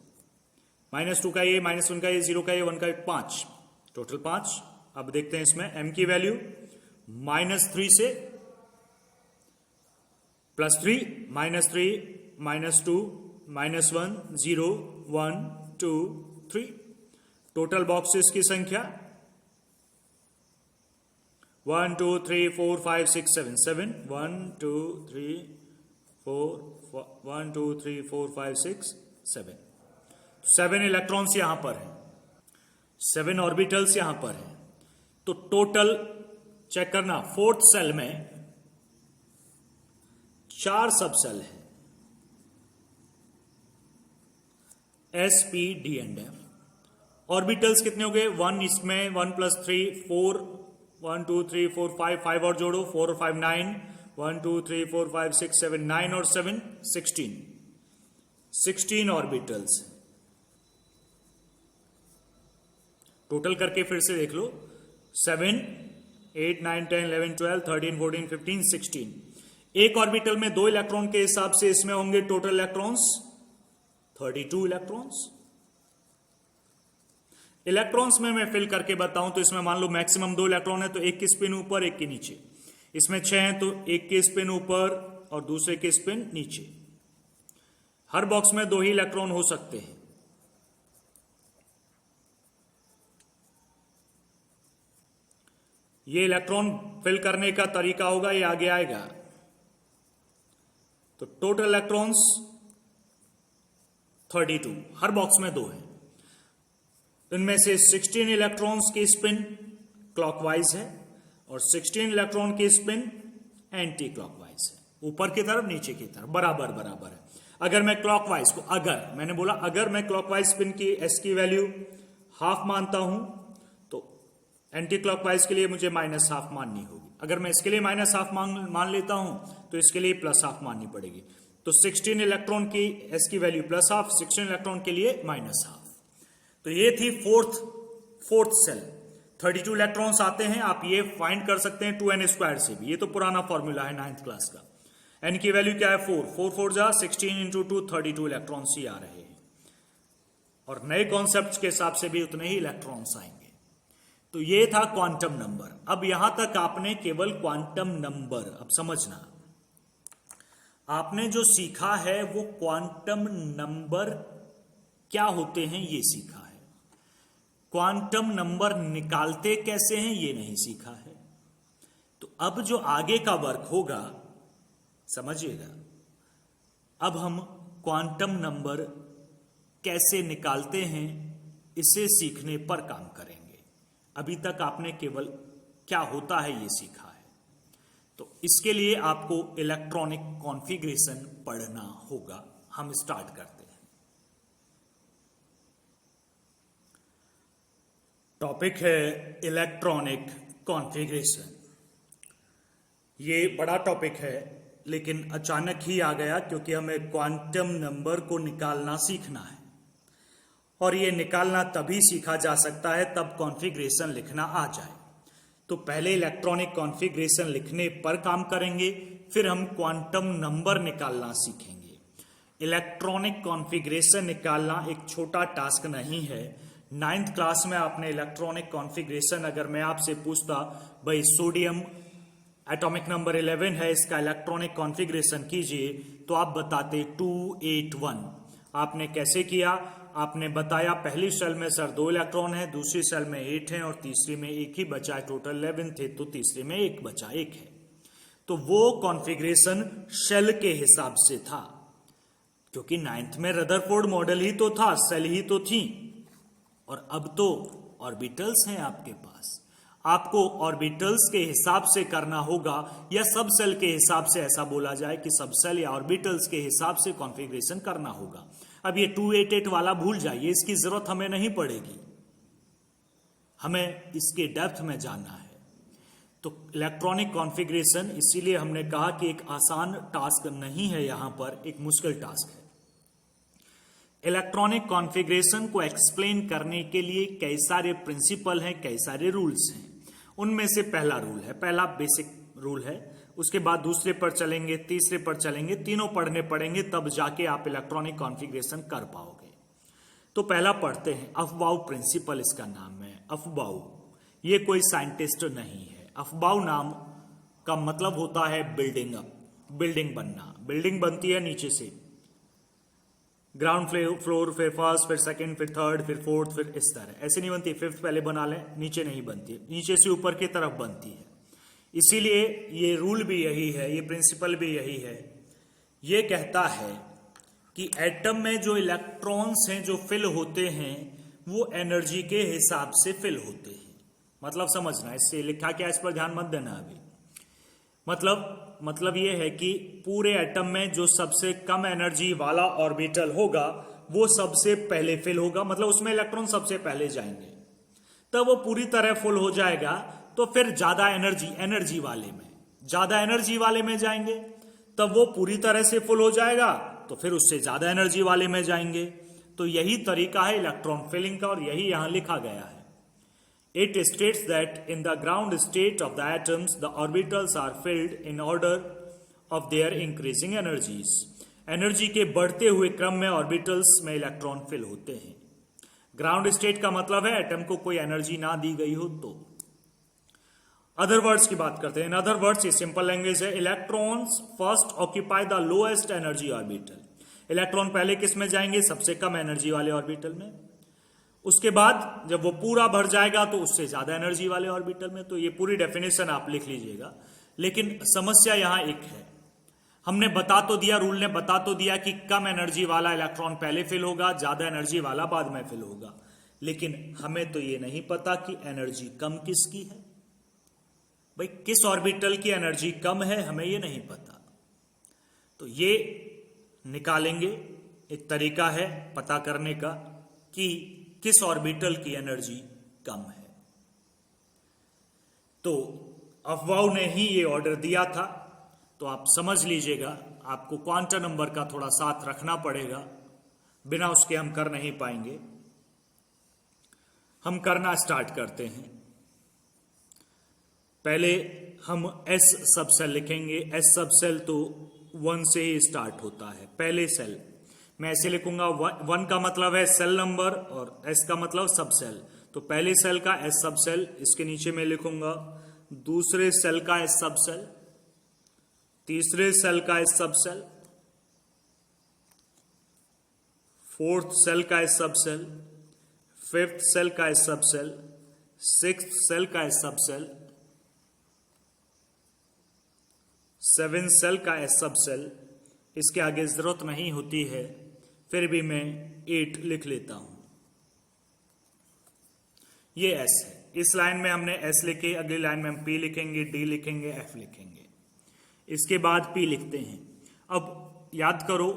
-2 का ये, -1 का ये, 0 का ये, 1 का ये, 5, टोटल 5। अब देखते हैं इसमें एम की वैल्यू -3 से +3, -3 -2 -1 0 1 2 3। टोटल बॉक्सेस की संख्या 1 2 3 4 5 6 7 7 1 2 3 4 1 2 3 4 5 6 7। 7 इलेक्ट्रॉन्स यहां पर हैं, 7 ऑर्बिटल्स यहां पर हैं। तो टोटल चेक करना, फोर्थ सेल में 4 सब सेल हैं, S P D and F. Orbitals कितने हो गए? 1, इसमें 1 + 3 4, 1 2 3 4 5 और जोड़ो, 4 और 5 9, 1 2 3 4 5 6 7 9 और 7 16 ऑर्बिटल्स। टोटल करके फिर से देख लो, 7 8 9 10 11 12 13 14 15 16। एक ऑर्बिटल में 2 इलेक्ट्रॉन के हिसाब से इसमें होंगे टोटल इलेक्ट्रॉन्स 32 इलेक्ट्रॉन्स। इलेक्ट्रॉन्स में मैं फिल करके बताऊं तो इसमें मान लो मैक्सिमम 2 इलेक्ट्रॉन है, तो एक की स्पिन ऊपर एक के नीचे। इसमें 6 हैं, तो एक के स्पिन ऊपर और दूसरे के स्पिन नीचे। हर बॉक्स में 2 ही इलेक्ट्रॉन हो सकते हैं। ये इलेक्ट्रॉन फिल करने का तरीका होगा, ये आगे आएगा। तो टोटल इलेक्ट्रॉन्स 32, हर बॉक्स में 2 हैं। इनमें से 16 इलेक्ट्रॉन्स की स्पिन क्लॉकवाइज है और 16 इलेक्ट्रॉन की स्पिन एंटी क्लॉकवाइज है, ऊपर की तरफ नीचे की तरफ बराबर बराबर है। अगर मैं क्लॉकवाइज को, अगर मैंने बोला अगर मैं क्लॉकवाइज स्पिन की एस की वैल्यू हाफ मानता हूं, तो एंटी क्लॉकवाइज के लिए मुझे -½ माननी होगी। अगर मैं इसके लिए -½ मान लेता हूं तो इसके लिए +½ माननी पड़ेगी। तो 16 इलेक्ट्रॉन की एस की वैल्यू +½ 16 इलेक्ट्रॉन के लिए -½ तो ये थी फोर्थ सेल। 32 इलेक्ट्रॉन्स आते हैं, आप ये फाइंड कर सकते हैं 2n² से भी, ये तो पुराना फॉर्मूला है 9th क्लास का। n की वैल्यू क्या है 4, 4 4 जा 16 × 2 32 इलेक्ट्रॉन्स ही आ रहे हैं, और नए कॉन्सेप्ट के हिसाब से भी उतने ही इलेक्ट्रॉन्स आएंगे। तो ये था क्वांटम नंबर। अब यहां तक आपने केवल क्वांटम नंबर, अब समझना, आपने जो सीखा है वो क्वांटम नंबर क्या होते हैं ये सीखा है। क्वांटम नंबर निकालते कैसे हैं ये नहीं सीखा है। तो अब जो आगे का वर्क होगा, समझिएगा, अब हम क्वांटम नंबर कैसे निकालते हैं इसे सीखने पर काम करेंगे। अभी तक आपने केवल क्या होता है ये सीखा है। तो इसके लिए आपको इलेक्ट्रॉनिक कॉन्फ़िगरेशन पढ़ना होगा। हम स्टार्ट करते हैं। टॉपिक है इलेक्ट्रॉनिक कॉन्फ़िगरेशन। ये बड़ा टॉपिक है, लेकिन अचानक ही आ गया क्योंकि हमें क्वांटम नंबर को निकालना सीखना है, और ये निकालना तभी सीखा जा सकता है तब कॉन्फ़िगरेशन लिखना आ जाए। तो पहले इलेक्ट्रॉनिक कॉन्फ़िगरेशन लिखने पर काम करेंगे, फिर हम क्वांटम नंबर निकालना सीखेंगे। इलेक्ट्रॉनिक कॉन्फ़िगरेशन निकालना एक छोटा टास्क नहीं है। 9th क्लास में आपने इलेक्ट्रॉनिक कॉन्फ़िगरेशन, अगर मैं आपसे पूछता भाई सोडियम एटॉमिक नंबर 11 है, इसका इलेक्ट्रॉनिक कॉन्फ़िगरेशन कीजिए, तो आप बताते 281। आपने कैसे किया? आपने बताया पहली सेल में सर 2 इलेक्ट्रॉन है, दूसरी सेल में 8 है, और तीसरी में 1 ही बचा है। टोटल 11 थे, तो तीसरी में 1 बचा, 1 है। तो वो कॉन्फ़िगरेशन शेल के हिसाब से था, क्योंकि 9th में रदरफोर्ड मॉडल ही तो था, सेल ही तो थी। और अब तो ऑर्बिटल्स हैं आपके पास। आपको ऑर्बिटल्स के हिसाब से करना होगा, या सब सेल के हिसाब से, ऐसा बोला जाए कि सब सेल या ऑर्बिटल्स के हिसाब से कॉन्फ़िगरेशन करना होगा। अब ये 288 वाला भूल जाइए, इसकी जरूरत हमें नहीं पड़ेगी, हमें इसके डेप्थ में जानना है। तो इलेक्ट्रॉनिक कॉन्फ़िगरेशन, इसीलिए हमने कहा कि एक आसान टास्क नहीं है, यहां पर एक मुश्किल टास्क है। इलेक्ट्रॉनिक कॉन्फ़िगरेशन को एक्सप्लेन करने के लिए कई सारे प्रिंसिपल हैं, कई सारे रूल्स हैं। उनमें से पहला रूल है, पहला बेसिक रूल है, उसके बाद दूसरे पर चलेंगे, तीसरे पर चलेंगे, तीनों पढ़ने पड़ेंगे, तब जाके आप इलेक्ट्रॉनिक कॉन्फ़िगरेशन कर पाओगे। तो पहला पढ़ते हैं, अफबाउ प्रिंसिपल इसका नाम है। अफबाउ, ये कोई साइंटिस्ट नहीं है। अफबाउ नाम का मतलब होता है बिल्डिंग अप, बिल्डिंग बनना। बिल्डिंग बनती है नीचे से, ग्राउंड फ्लोर, फिर फर्स्ट, फिर सेकंड, फिर थर्ड, फिर फोर्थ, फिर इस तरह। ऐसे नहीं बनती, फिफ्थ पहले बना लें, नीचे नहीं बनती, नीचे से ऊपर की तरफ बनती है। इसीलिए ये रूल भी यही है, ये प्रिंसिपल भी यही है। ये कहता है कि एटम में जो इलेक्ट्रॉन्स हैं जो फिल होते हैं, वो एनर्जी के हिसाब से फिल होते हैं। मतलब समझना, इससे लिखा क्या, इस पर ध्यान मत देना अभी। मतलब ये है कि पूरे एटम में जो सबसे कम एनर्जी वाला ऑर्बिटल होगा वो सबसे पहले फिल होगा, मतलब उसमें इलेक्ट्रॉन सबसे पहले जाएंगे, तब वो पूरी तरह फुल हो जाएगा। तो फिर ज्यादा एनर्जी वाले में जाएंगे, तब वो पूरी तरह से फुल हो जाएगा, तो फिर उससे ज्यादा एनर्जी वाले में जाएंगे। तो यही तरीका है इलेक्ट्रॉन फिलिंग का, और यही यहां लिखा गया है। It states that in the ground state of the atoms, the orbitals are filled in order of their increasing energies. Energy के बढ़ते हुए क्रम में ऑर्बिटल्स में इलेक्ट्रॉन फिल होते हैं। ग्राउंड स्टेट का मतलब है एटम को कोई एनर्जी ना दी गई हो तो। अदर वर्ड्स की बात करते हैं। इन अदर वर्ड्स, ये सिंपल लैंग्वेज है, electrons first occupy the lowest energy orbital. Electron पहले किस में जाएंगे? सबसे कम एनर्जी वाले ऑर्बिटल में। उसके बाद जब वो पूरा भर जाएगा तो उससे ज्यादा एनर्जी वाले ऑर्बिटल में। तो ये पूरी डेफिनेशन आप लिख लीजिएगा। लेकिन समस्या यहां एक है, हमने बता तो दिया, रूल ने बता तो दिया कि कम एनर्जी वाला इलेक्ट्रॉन पहले फिल होगा, ज्यादा एनर्जी वाला बाद में फिल होगा, लेकिन हमें तो ये नहीं पता कि एनर्जी कम किसकी है। भाई किस ऑर्बिटल की एनर्जी कम है, हमें ये नहीं पता। तो ये निकालेंगे, एक तरीका है पता करने का कि किस ऑर्बिटल की एनर्जी कम है। तो अफवाह ने ही ये ऑर्डर दिया था, तो आप समझ लीजिएगा आपको क्वांटम नंबर का थोड़ा साथ रखना पड़ेगा, बिना उसके हम कर नहीं पाएंगे। हम करना स्टार्ट करते हैं। पहले हम एस सब सेल लिखेंगे। एस सब सेल तो 1 से ही स्टार्ट होता है। पहले सेल मैं ऐसे लिखूंगा, 1 का मतलब है सेल नंबर और एस का मतलब सब सेल। तो पहले सेल का एस सब सेल, इसके नीचे मैं लिखूंगा दूसरे सेल का एस सब सेल, तीसरे सेल का एस सब सेल, फोर्थ सेल का एस सब सेल, फिफ्थ सेल का एस सब सेल, सिक्स्थ सेल का एस सब सेल, सेवेंथ सेल का एस सब सेल। इसके आगे जरूरत नहीं होती है, फिर भी मैं 8 लिख लेता हूं। ये एस है। इस लाइन में हमने एस लिखे, अगली लाइन में हम पी लिखेंगे, डी लिखेंगे, एफ लिखेंगे, इसके बाद पी लिखते हैं। अब याद करो,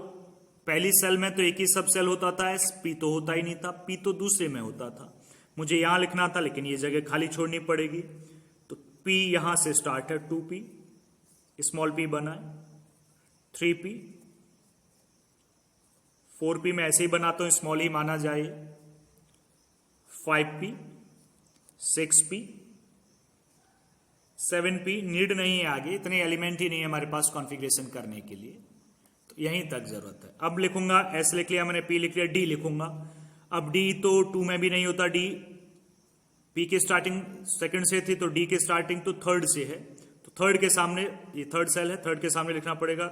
पहली सेल में तो एक ही सब सेल होता था, एस पी तो होता ही नहीं था, पी तो दूसरे में होता था। मुझे यहां लिखना था लेकिन ये जगह खाली छोड़नी पड़ेगी, तो पी यहां से स्टार्ट है, 2p, स्मॉल पी बना है, 3p, 4p में ऐसे ही बनाता हूं, स्मॉल ही माना जाए, 5p, 6p, 7p। नीड नहीं है आगे, इतने एलिमेंट ही नहीं है हमारे पास कॉन्फ़िगरेशन करने के लिए, तो यहीं तक जरूरत है। अब लिखूंगा, एस लिख लिया मैंने, पी लिख लिया, डी लिखूंगा। अब डी तो 2 में भी नहीं होता, डी पी की स्टार्टिंग सेकंड से थी, तो डी की स्टार्टिंग तो थर्ड से है, तो थर्ड के सामने, ये थर्ड सेल है, थर्ड के सामने लिखना पड़ेगा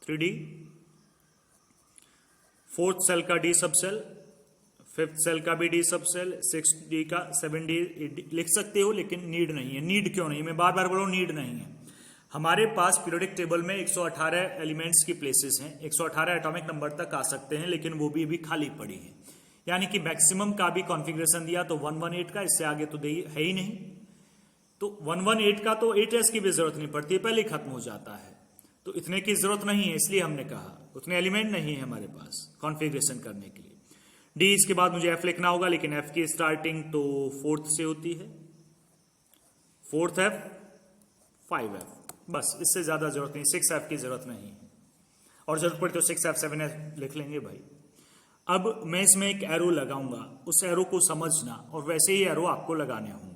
3d। फोर्थ सेल का डी सब सेल, फिफ्थ सेल का भी डी सब सेल, 6d का 7d लिख सकते हो, लेकिन नीड नहीं है। नीड क्यों नहीं, मैं बार बार बोल रहा हूं नीड नहीं है। हमारे पास पीरियोडिक टेबल में 118 एलिमेंट्स की प्लेसेस हैं, 118 एटॉमिक नंबर तक आ सकते हैं, लेकिन वो भी अभी खाली पड़ी है। यानी कि मैक्सिमम का भी कॉन्फ़िगरेशन दिया तो 118 का, इससे आगे तो है ही नहीं। तो 118 का तो 8s की भी जरूरत नहीं पड़ती, पहले ही खत्म हो जाता है, तो इतने की जरूरत नहीं है, इसलिए हमने कहा उतने एलिमेंट नहीं है हमारे पास कॉन्फ़िगरेशन करने के लिए। डी, इसके बाद मुझे एफ लिखना होगा, लेकिन एफ की स्टार्टिंग तो 4th से होती है, 4th एफ, 5f, बस इससे ज्यादा जरूरत नहीं, 6f की जरूरत नहीं है, और जरूरत पड़ी तो 6f 7f लिख लेंगे भाई। अब मैं इसमें एक एरो लगाऊंगा, उस एरो को समझना, और वैसे ही एरो आपको लगाने होंगे।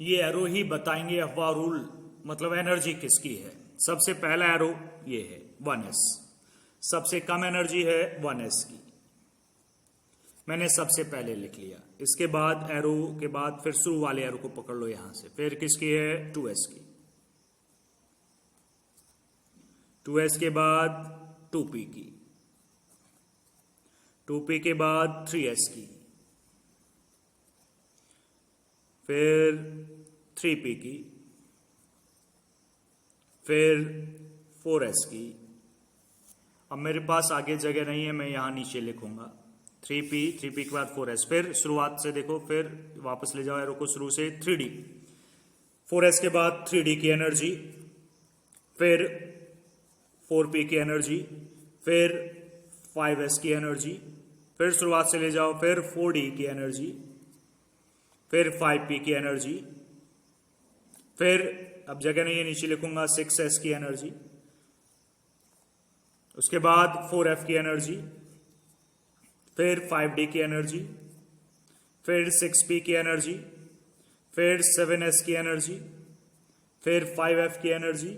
ये एरो ही बताएंगे अफवाह रूल, मतलब एनर्जी किसकी है। सबसे पहला एरो ये है 1s, सबसे कम एनर्जी है 1s की, मैंने सबसे पहले लिख लिया। इसके बाद एरो के बाद फिर शुरू वाले एरो को पकड़ लो यहां से, फिर किसकी है 2s की, 2s के बाद 2p की, 2p के बाद 3s की, फिर 3p की, फिर 4s की। अब मेरे पास आगे जगह नहीं है, मैं यहां नीचे लिखूंगा 3p के बाद 4s, फिर शुरुआत से देखो, फिर वापस ले जाओ एरो को शुरू से, 3d, 4s के बाद 3d की एनर्जी, फिर 4p की एनर्जी, फिर 5s की एनर्जी, फिर शुरुआत से ले जाओ, फिर 4d की एनर्जी, फिर 5p की एनर्जी, फिर अब जगह नहीं है नीचे लिखूंगा 6s की एनर्जी, उसके बाद 4f की एनर्जी, फिर 5d की एनर्जी, फिर 6p की एनर्जी, फिर 7s की एनर्जी, फिर 5f की एनर्जी,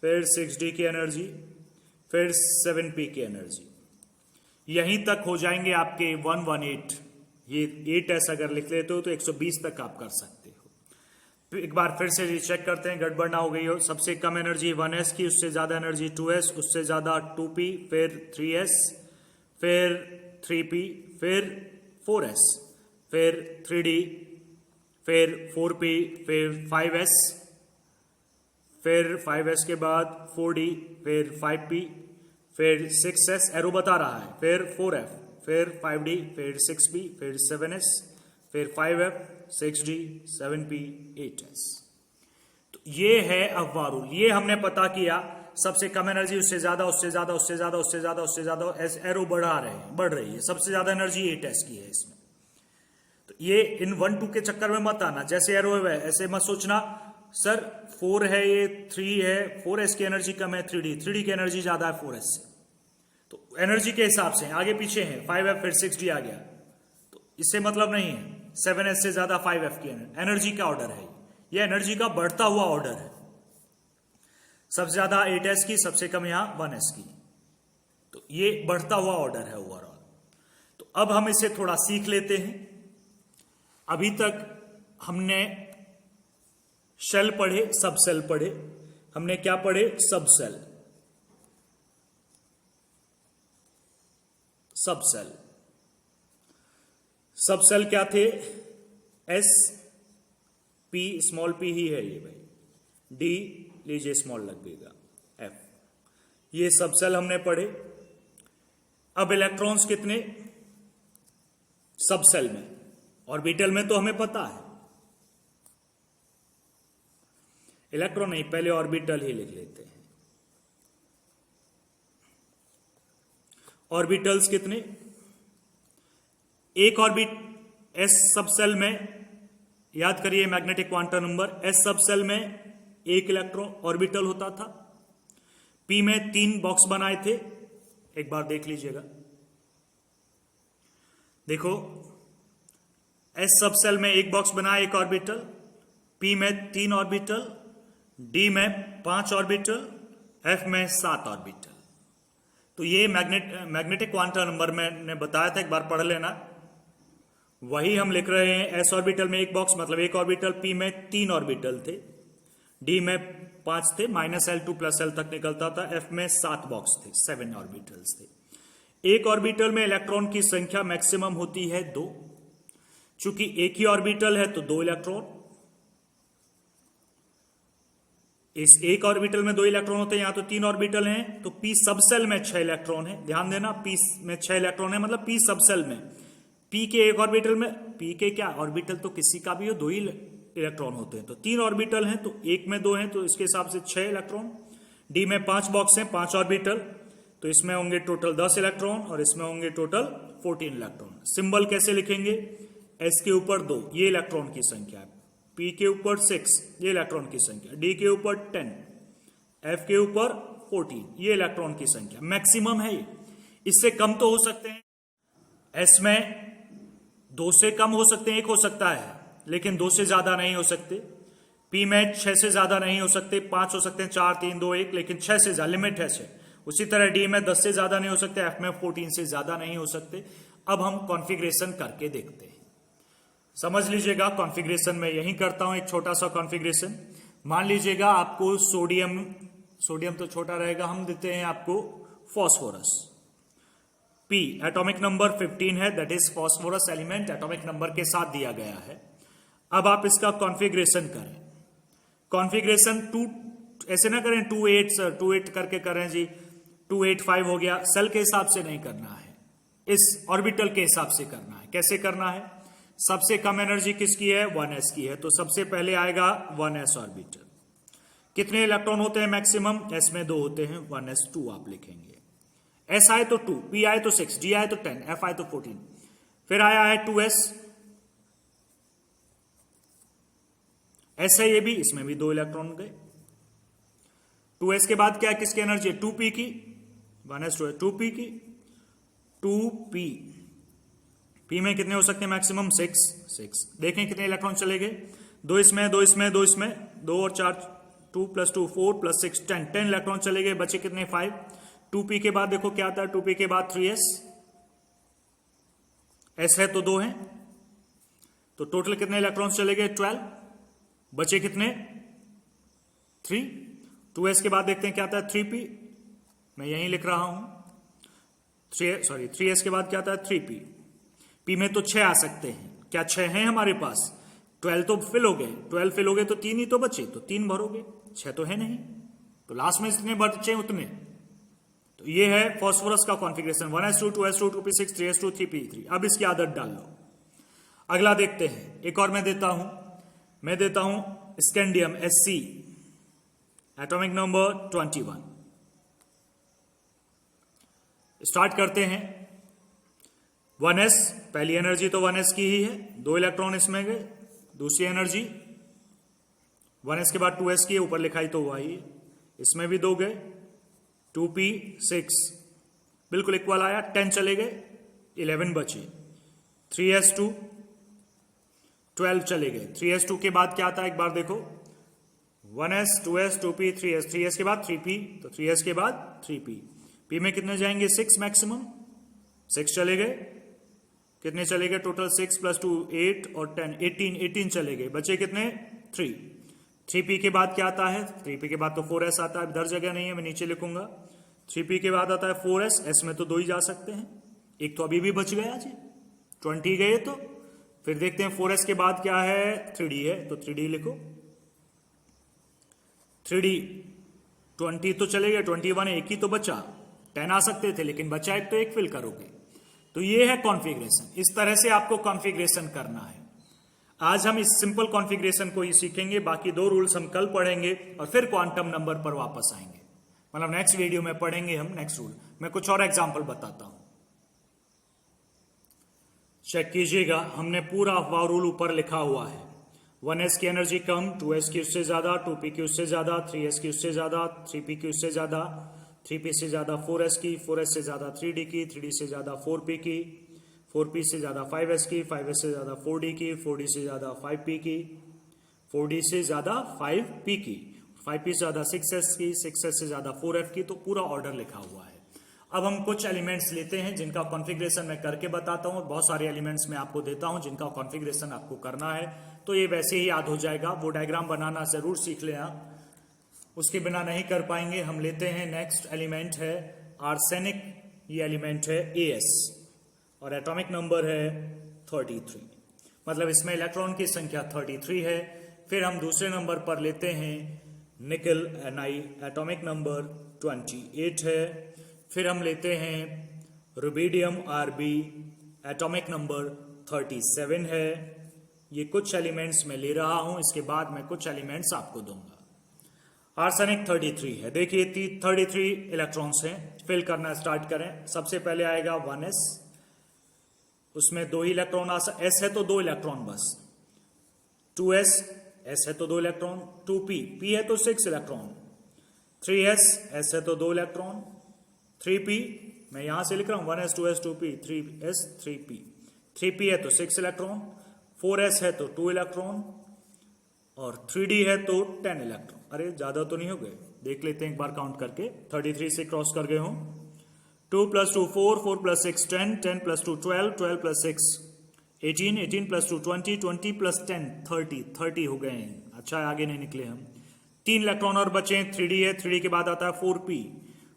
फिर 6d की एनर्जी, फिर 7p की एनर्जी। यहीं तक हो जाएंगे आपके 118। ये 8s अगर लिख लेते हो तो 120 तक आप कर सकते हो। एक बार फिर से चेक करते हैं, गड़बड़ ना हो गई हो। सबसे कम एनर्जी 1s की, उससे ज्यादा एनर्जी 2s, उससे ज्यादा 2p, फिर 3s, फिर 3p, फिर 4s, फिर 3d, फिर 4p, फिर 5s, फिर 5s के बाद 4d, फिर 5p, फिर 6s, एरो बता रहा है, फिर 4f, फिर 5d, फिर 6p, फिर 7s, फिर 5f, 6d, 7p, 8s। तो ये है अफवाह रूल। ये हमने पता किया, सबसे कम एनर्जी उससे ज्यादा, उससे ज्यादा, उससे ज्यादा, उससे ज्यादा, उससे ज्यादा, एरो बढ़ रही है। सबसे ज्यादा एनर्जी 8s की है इसमें। तो ये इन 1 2 के चक्कर में मत आना, जैसे एरो है ऐसे मत सोचना सर 4 है ये 3 है, 4s की एनर्जी कम है 3d की एनर्जी ज्यादा है 4s से। तो एनर्जी के हिसाब से आगे पीछे है, 5f फिर 6d आ गया, तो इससे मतलब नहीं है 7s से ज्यादा 5f की एनर्जी का ऑर्डर है, ये एनर्जी का बढ़ता हुआ ऑर्डर है। सबसे ज्यादा 8s की, सबसे कम यहां 1s की, तो ये बढ़ता हुआ ऑर्डर है ओवरऑल। तो अब हम इसे थोड़ा सीख लेते हैं। अभी तक हमने शेल पढ़े, सब सेल पढ़े। हमने क्या पढ़े? सब सेल। सब सेल, सब सेल क्या थे? एस पी, स्मॉल पी ही है ये भाई, डी लीजिए स्मॉल लगेगा, एफ, ये सब सेल हमने पढ़े। अब इलेक्ट्रॉन्स कितने सब सेल में? ऑर्बिटल में तो हमें पता है, इलेक्ट्रॉन नहीं, पहले ऑर्बिटल ही लिख लेते हैं। ऑर्बिटल्स कितने? एक ऑर्बिट एस सब सेल में, याद करिए मैग्नेटिक क्वांटम नंबर, एस सब सेल में एक इलेक्ट्रॉन ऑर्बिटल होता था। पी में 3 बॉक्स बनाए थे, एक बार देख लीजिएगा। देखो एस सब सेल में एक बॉक्स बना, एक ऑर्बिटल, पी में 3 ऑर्बिटल, डी में 5 ऑर्बिटल, एफ में 7 ऑर्बिटल। तो ये मैग्नेटिक क्वांटम नंबर मैंने बताया था, एक बार पढ़ लेना। वही हम लिख रहे हैं, एस ऑर्बिटल में एक बॉक्स मतलब एक ऑर्बिटल, पी में 3 ऑर्बिटल थे, डी में 5 थे, -L2 +L तक निकलता था, एफ में 7 बॉक्स थे, 7 ऑर्बिटल्स थे। एक ऑर्बिटल में इलेक्ट्रॉन की संख्या मैक्सिमम होती है 2। चूंकि एक ही ऑर्बिटल है तो 2 इलेक्ट्रॉन, इस एक ऑर्बिटल में 2 इलेक्ट्रॉन होते हैं, यहां तो 3 ऑर्बिटल हैं, तो पी सब सेल में 6 इलेक्ट्रॉन है। ध्यान देना, पी में 6 इलेक्ट्रॉन है, मतलब पी सब सेल में, पी के एक ऑर्बिटल में, पी के क्या ऑर्बिटल तो किसी का भी हो, 2 ही इलेक्ट्रॉन होते हैं, तो 3 ऑर्बिटल हैं, तो एक में 2 हैं, तो इसके हिसाब से 6 इलेक्ट्रॉन। डी में 5 बॉक्स हैं, 5 ऑर्बिटल, तो इसमें होंगे टोटल 10 इलेक्ट्रॉन और इसमें होंगे टोटल 14 इलेक्ट्रॉन। सिंबल कैसे लिखेंगे? एस के ऊपर 2, ये इलेक्ट्रॉन की संख्या है, पी के ऊपर 6, ये इलेक्ट्रॉन की संख्या, डी के ऊपर 10, एफ के ऊपर 14, ये इलेक्ट्रॉन की संख्या मैक्सिमम है ये। इससे कम तो हो सकते हैं, एस में 2 से कम हो सकते हैं, 1 हो सकता है, लेकिन 2 से ज्यादा नहीं हो सकते। पी में 6 से ज्यादा नहीं हो सकते, 5 हो सकते हैं, 4 3 2 1, लेकिन 6 से ज्यादा लिमिट है 6। उसी तरह डी में 10 से ज्यादा नहीं हो सकते, एफ में 14 से ज्यादा नहीं हो सकते। अब हम कॉन्फ़िगरेशन करके देखते हैं, समझ लीजिएगा। कॉन्फ़िगरेशन में यही करता हूं, एक छोटा सा कॉन्फ़िगरेशन। मान लीजिएगा आपको सोडियम तो छोटा रहेगा, हम देते हैं आपको फॉस्फोरस। P एटॉमिक नंबर 15 है, that is phosphorus element atomic number के साथ दिया गया है। अब आप इसका कॉन्फ़िगरेशन करें। कॉन्फ़िगरेशन 2 ऐसे ना करें 2 8 सर 2 8 करके करें जी, 2 8 5 हो गया, सेल के हिसाब से नहीं करना है, इस ऑर्बिटल के हिसाब से करना है। कैसे करना है? सबसे कम एनर्जी किसकी है? 1s की है, तो सबसे पहले आएगा 1s ऑर्बिटल। कितने इलेक्ट्रॉन होते हैं मैक्सिमम? s में 2 होते हैं, 1s2 आप लिखेंगे। s आए तो 2, p आए तो 6, d आए तो 10, f आए तो 14। फिर आया है 2s, s है ये भी, इसमें भी 2 इलेक्ट्रॉन गए। 2s के बाद क्या है, किसकी एनर्जी है? 2p की, 1s2 है, 2p की, 2p। p में कितने हो सकते हैं मैक्सिमम? 6। देखें कितने इलेक्ट्रॉन चले गए, 2 इसमें, 2 इसमें, 2 इसमें, 2 और 4, 2 + 2 4 + 6 10 इलेक्ट्रॉन चले गए, बचे कितने? 5। 2p के बाद देखो क्या आता है, 2p के बाद 3s, s है तो 2 है, तो टोटल कितने इलेक्ट्रॉन्स चले गए? 12, बचे कितने? 3। 2s के बाद देखते हैं क्या आता है, 3p, मैं यहीं लिख रहा हूं, थ्री एस के बाद क्या आता है 3p। p में तो 6 आ सकते हैं, क्या 6 हैं हमारे पास? 12 तो फिल हो गए, 12 फिल हो गए तो 3 ही तो बचे, तो 3 भरोगे, 6 तो है नहीं, तो लास्ट में जितने बचे उतने। तो ये है फास्फोरस का configuration 1s2 2s2 2p6 3s2 3p3। अब इसकी आदत डाल लो। अगला देखते हैं, एक और मैं देता हूं scandium Sc, atomic number 21। Start करते हैं। 1s, पहली एनर्जी तो 1s की ही है, 2 इलेक्ट्रॉन इसमें गए। दूसरी एनर्जी 1s के बाद 2s की है, ऊपर लिखाई तो हुआ ही, इसमें भी 2 गए, 2p6 बिल्कुल इक्वल आया, 10 चले गए, 11 बचे। 3s2 12 चले गए। 3s2 के बाद क्या आता है एक बार देखो, 1s 2s 2p 3s, 3s के बाद 3p, तो 3s के बाद 3p। p में कितने जाएंगे 6 मैक्सिमम, 6 चले गए। कितने चले गए टोटल? 6 + 2 8 और 10 18 चले गए, बचे कितने 3। 3p के बाद क्या आता है? 3p के बाद तो 4s आता है, इधर जगह नहीं है, मैं नीचे लिखूंगा। 3p के बाद आता है 4s, s में तो 2 ही जा सकते हैं, एक तो अभी भी बच गया जी, 20 गए। तो फिर देखते हैं 4s के बाद क्या है, 3d है, तो 3d लिखो। 3d 20 तो चले गए, 21 एक ही तो बचा, 10 आ सकते थे लेकिन बचा एक, तो एक फिल करोगे। तो ये है कॉन्फ़िगरेशन, इस तरह से आपको कॉन्फ़िगरेशन करना है। आज हम इस सिंपल कॉन्फ़िगरेशन को ही सीखेंगे, बाकी 2 रूल्स हम कल पढ़ेंगे और फिर क्वांटम नंबर पर वापस आएंगे, मतलब नेक्स्ट वीडियो में पढ़ेंगे हम नेक्स्ट रूल। मैं कुछ और एग्जांपल बताता हूं, चेक कीजिएगा। हमने पूरा अफवाह रूल ऊपर लिखा हुआ है। 1s की एनर्जी कम, 2s की उससे ज्यादा, 2p की उससे ज्यादा, 3s की उससे ज्यादा, 3p की उससे ज्यादा, 3p से ज्यादा 4s की, 4s से ज्यादा 3d की, 3d से ज्यादा 4p की, 4p से ज्यादा 5s की, 5s से ज्यादा 4d की, 4d से ज्यादा 5p की, 4d से ज्यादा 5p की, 5p से ज्यादा 6s की, 6s से ज्यादा 4f की। तो पूरा ऑर्डर लिखा हुआ है। अब हम कुछ एलिमेंट्स लेते हैं जिनका कॉन्फ़िगरेशन मैं करके बताता हूं, और बहुत सारे एलिमेंट्स मैं आपको देता हूं जिनका कॉन्फ़िगरेशन आपको करना है, तो ये वैसे ही याद हो जाएगा। वो डायग्राम बनाना जरूर सीख लें आप, उसके बिना नहीं कर पाएंगे। हम लेते हैं, नेक्स्ट एलिमेंट है आर्सेनिक, ये एलिमेंट है As और एटॉमिक नंबर है 33, मतलब इसमें इलेक्ट्रॉन की संख्या 33 है। फिर हम दूसरे नंबर पर लेते हैं निकल Ni, एटॉमिक नंबर 28 है। फिर हम लेते हैं रुबिडियम Rb, एटॉमिक नंबर 37 है। ये कुछ एलिमेंट्स मैं ले रहा हूं, इसके बाद मैं कुछ एलिमेंट्स आपको दूंगा। आर्सेनिक 33 है, देखिए 33 इलेक्ट्रॉन्स हैं, फिल करना स्टार्ट करें। सबसे पहले आएगा 1s, उसमें 2 ही इलेक्ट्रॉन s है तो 2 इलेक्ट्रॉन बस। 2s, s है तो 2 इलेक्ट्रॉन। 2p, p है तो 6 इलेक्ट्रॉन। 3s, s है तो 2 इलेक्ट्रॉन। 3p, मैं यहां से लिख रहा हूं 1s 2s 2p 3s 3p। 3p है तो 6 इलेक्ट्रॉन, 4s है तो 2 इलेक्ट्रॉन, और 3d है तो 10 इलेक्ट्रॉन। अरे ज्यादा तो नहीं हो गए, देख लेते हैं एक बार काउंट करके। 33 से क्रॉस कर गए हो। 2 + 2 4, 4 + 6 10, 10 + 2 12, 12 + 6 18, 18 + 2 20, 20 + 10 30, 30 हो गए हैं। अच्छा आगे नहीं निकले हम। 3 इलेक्ट्रॉन और बचे, 3d है, 3d के बाद आता है 4p।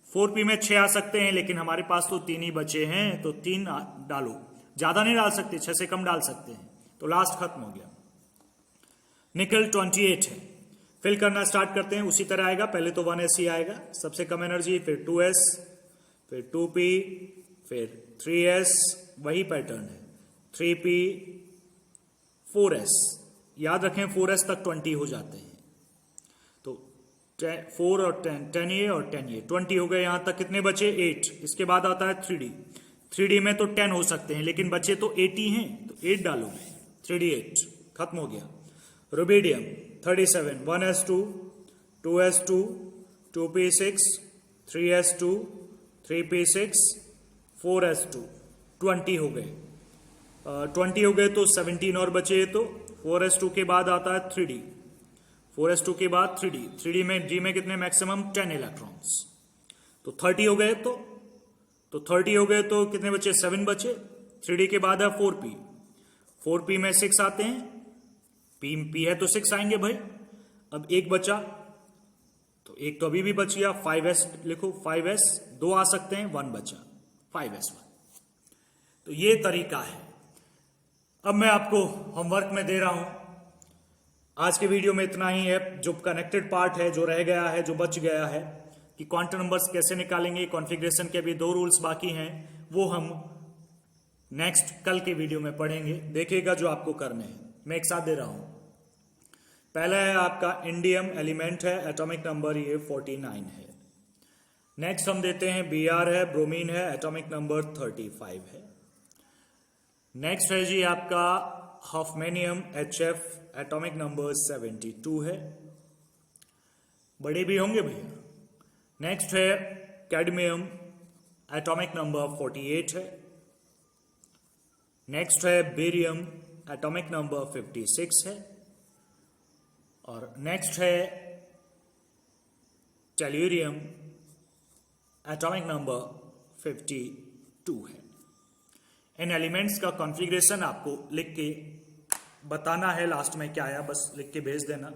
4p में 6 आ सकते हैं लेकिन हमारे पास तो 3 ही बचे हैं, तो 3 डालो, ज्यादा नहीं डाल सकते, 6 से कम डाल सकते हैं, तो लास्ट खत्म हो गया। निकल 28 है, फिल करना स्टार्ट करते हैं। उसी तरह आएगा, पहले तो 1s ही आएगा, सबसे कम एनर्जी, फिर 2s, फिर 2p, फिर 3s, वही पैटर्न है, 3p, 4s। याद रखें 4s तक 20 हो जाते हैं, तो 4 और 10, 10 ये और 10 ये, 20 हो गए। यहां तक कितने बचे 8। इसके बाद आता है 3d, 3d में तो 10 हो सकते हैं लेकिन बचे तो 80 हैं, तो 8 डालोगे, 3d 8, खत्म हो गया। Rubidium 37, 1s2, 2s2, 2p6, 3s2, 3p6, 4s2, 20 हो गए। 20 हो गए तो 17 और बचे, तो 4s2 के बाद आता है 3d, 4s2 के बाद 3d, 3d में d में कितने मैक्सिमम 10 इलेक्ट्रॉन्स, तो 30 हो गए। तो 30 हो गए तो कितने बचे 7 बचे। 3d के बाद है 4p, 4p में 6 आते हैं, p है तो 6 आएंगे भाई। अब एक बचा, तो एक तो अभी भी बच गया, 5s लिखो, 5s 2 आ सकते हैं, 1 बचा, 5s1। तो ये तरीका है। अब मैं आपको होमवर्क में दे रहा हूं। आज के वीडियो में इतना ही है। जो कनेक्टेड पार्ट है, जो रह गया है, जो बच गया है कि क्वांटम नंबर्स कैसे निकालेंगे, कॉन्फ़िगरेशन के भी 2 रूल्स बाकी हैं, वो हम नेक्स्ट कल के वीडियो में पढ़ेंगे। देखिएगा जो आपको करने हैं। मैं एक साथ दे रहा हूं। पहला है आपका इंडियम एलिमेंट है, एटॉमिक नंबर ये 49 है। नेक्स्ट हम देते हैं Br है, ब्रोमीन है, एटॉमिक नंबर 35 है। नेक्स्ट है जी आपका हॉफमेनियम HF, एटॉमिक नंबर 72 है। बड़े भी होंगे भैया। नेक्स्ट है कैडमियम, एटॉमिक नंबर 48 है। नेक्स्ट है बेरियम, एटॉमिक नंबर 56 है। और नेक्स्ट है टेल्यूरियम, एटॉमिक नंबर 52 है। इन एलिमेंट्स का कॉन्फ़िगरेशन आपको लिख के बताना है। लास्ट में क्या आया बस लिख के भेज देना।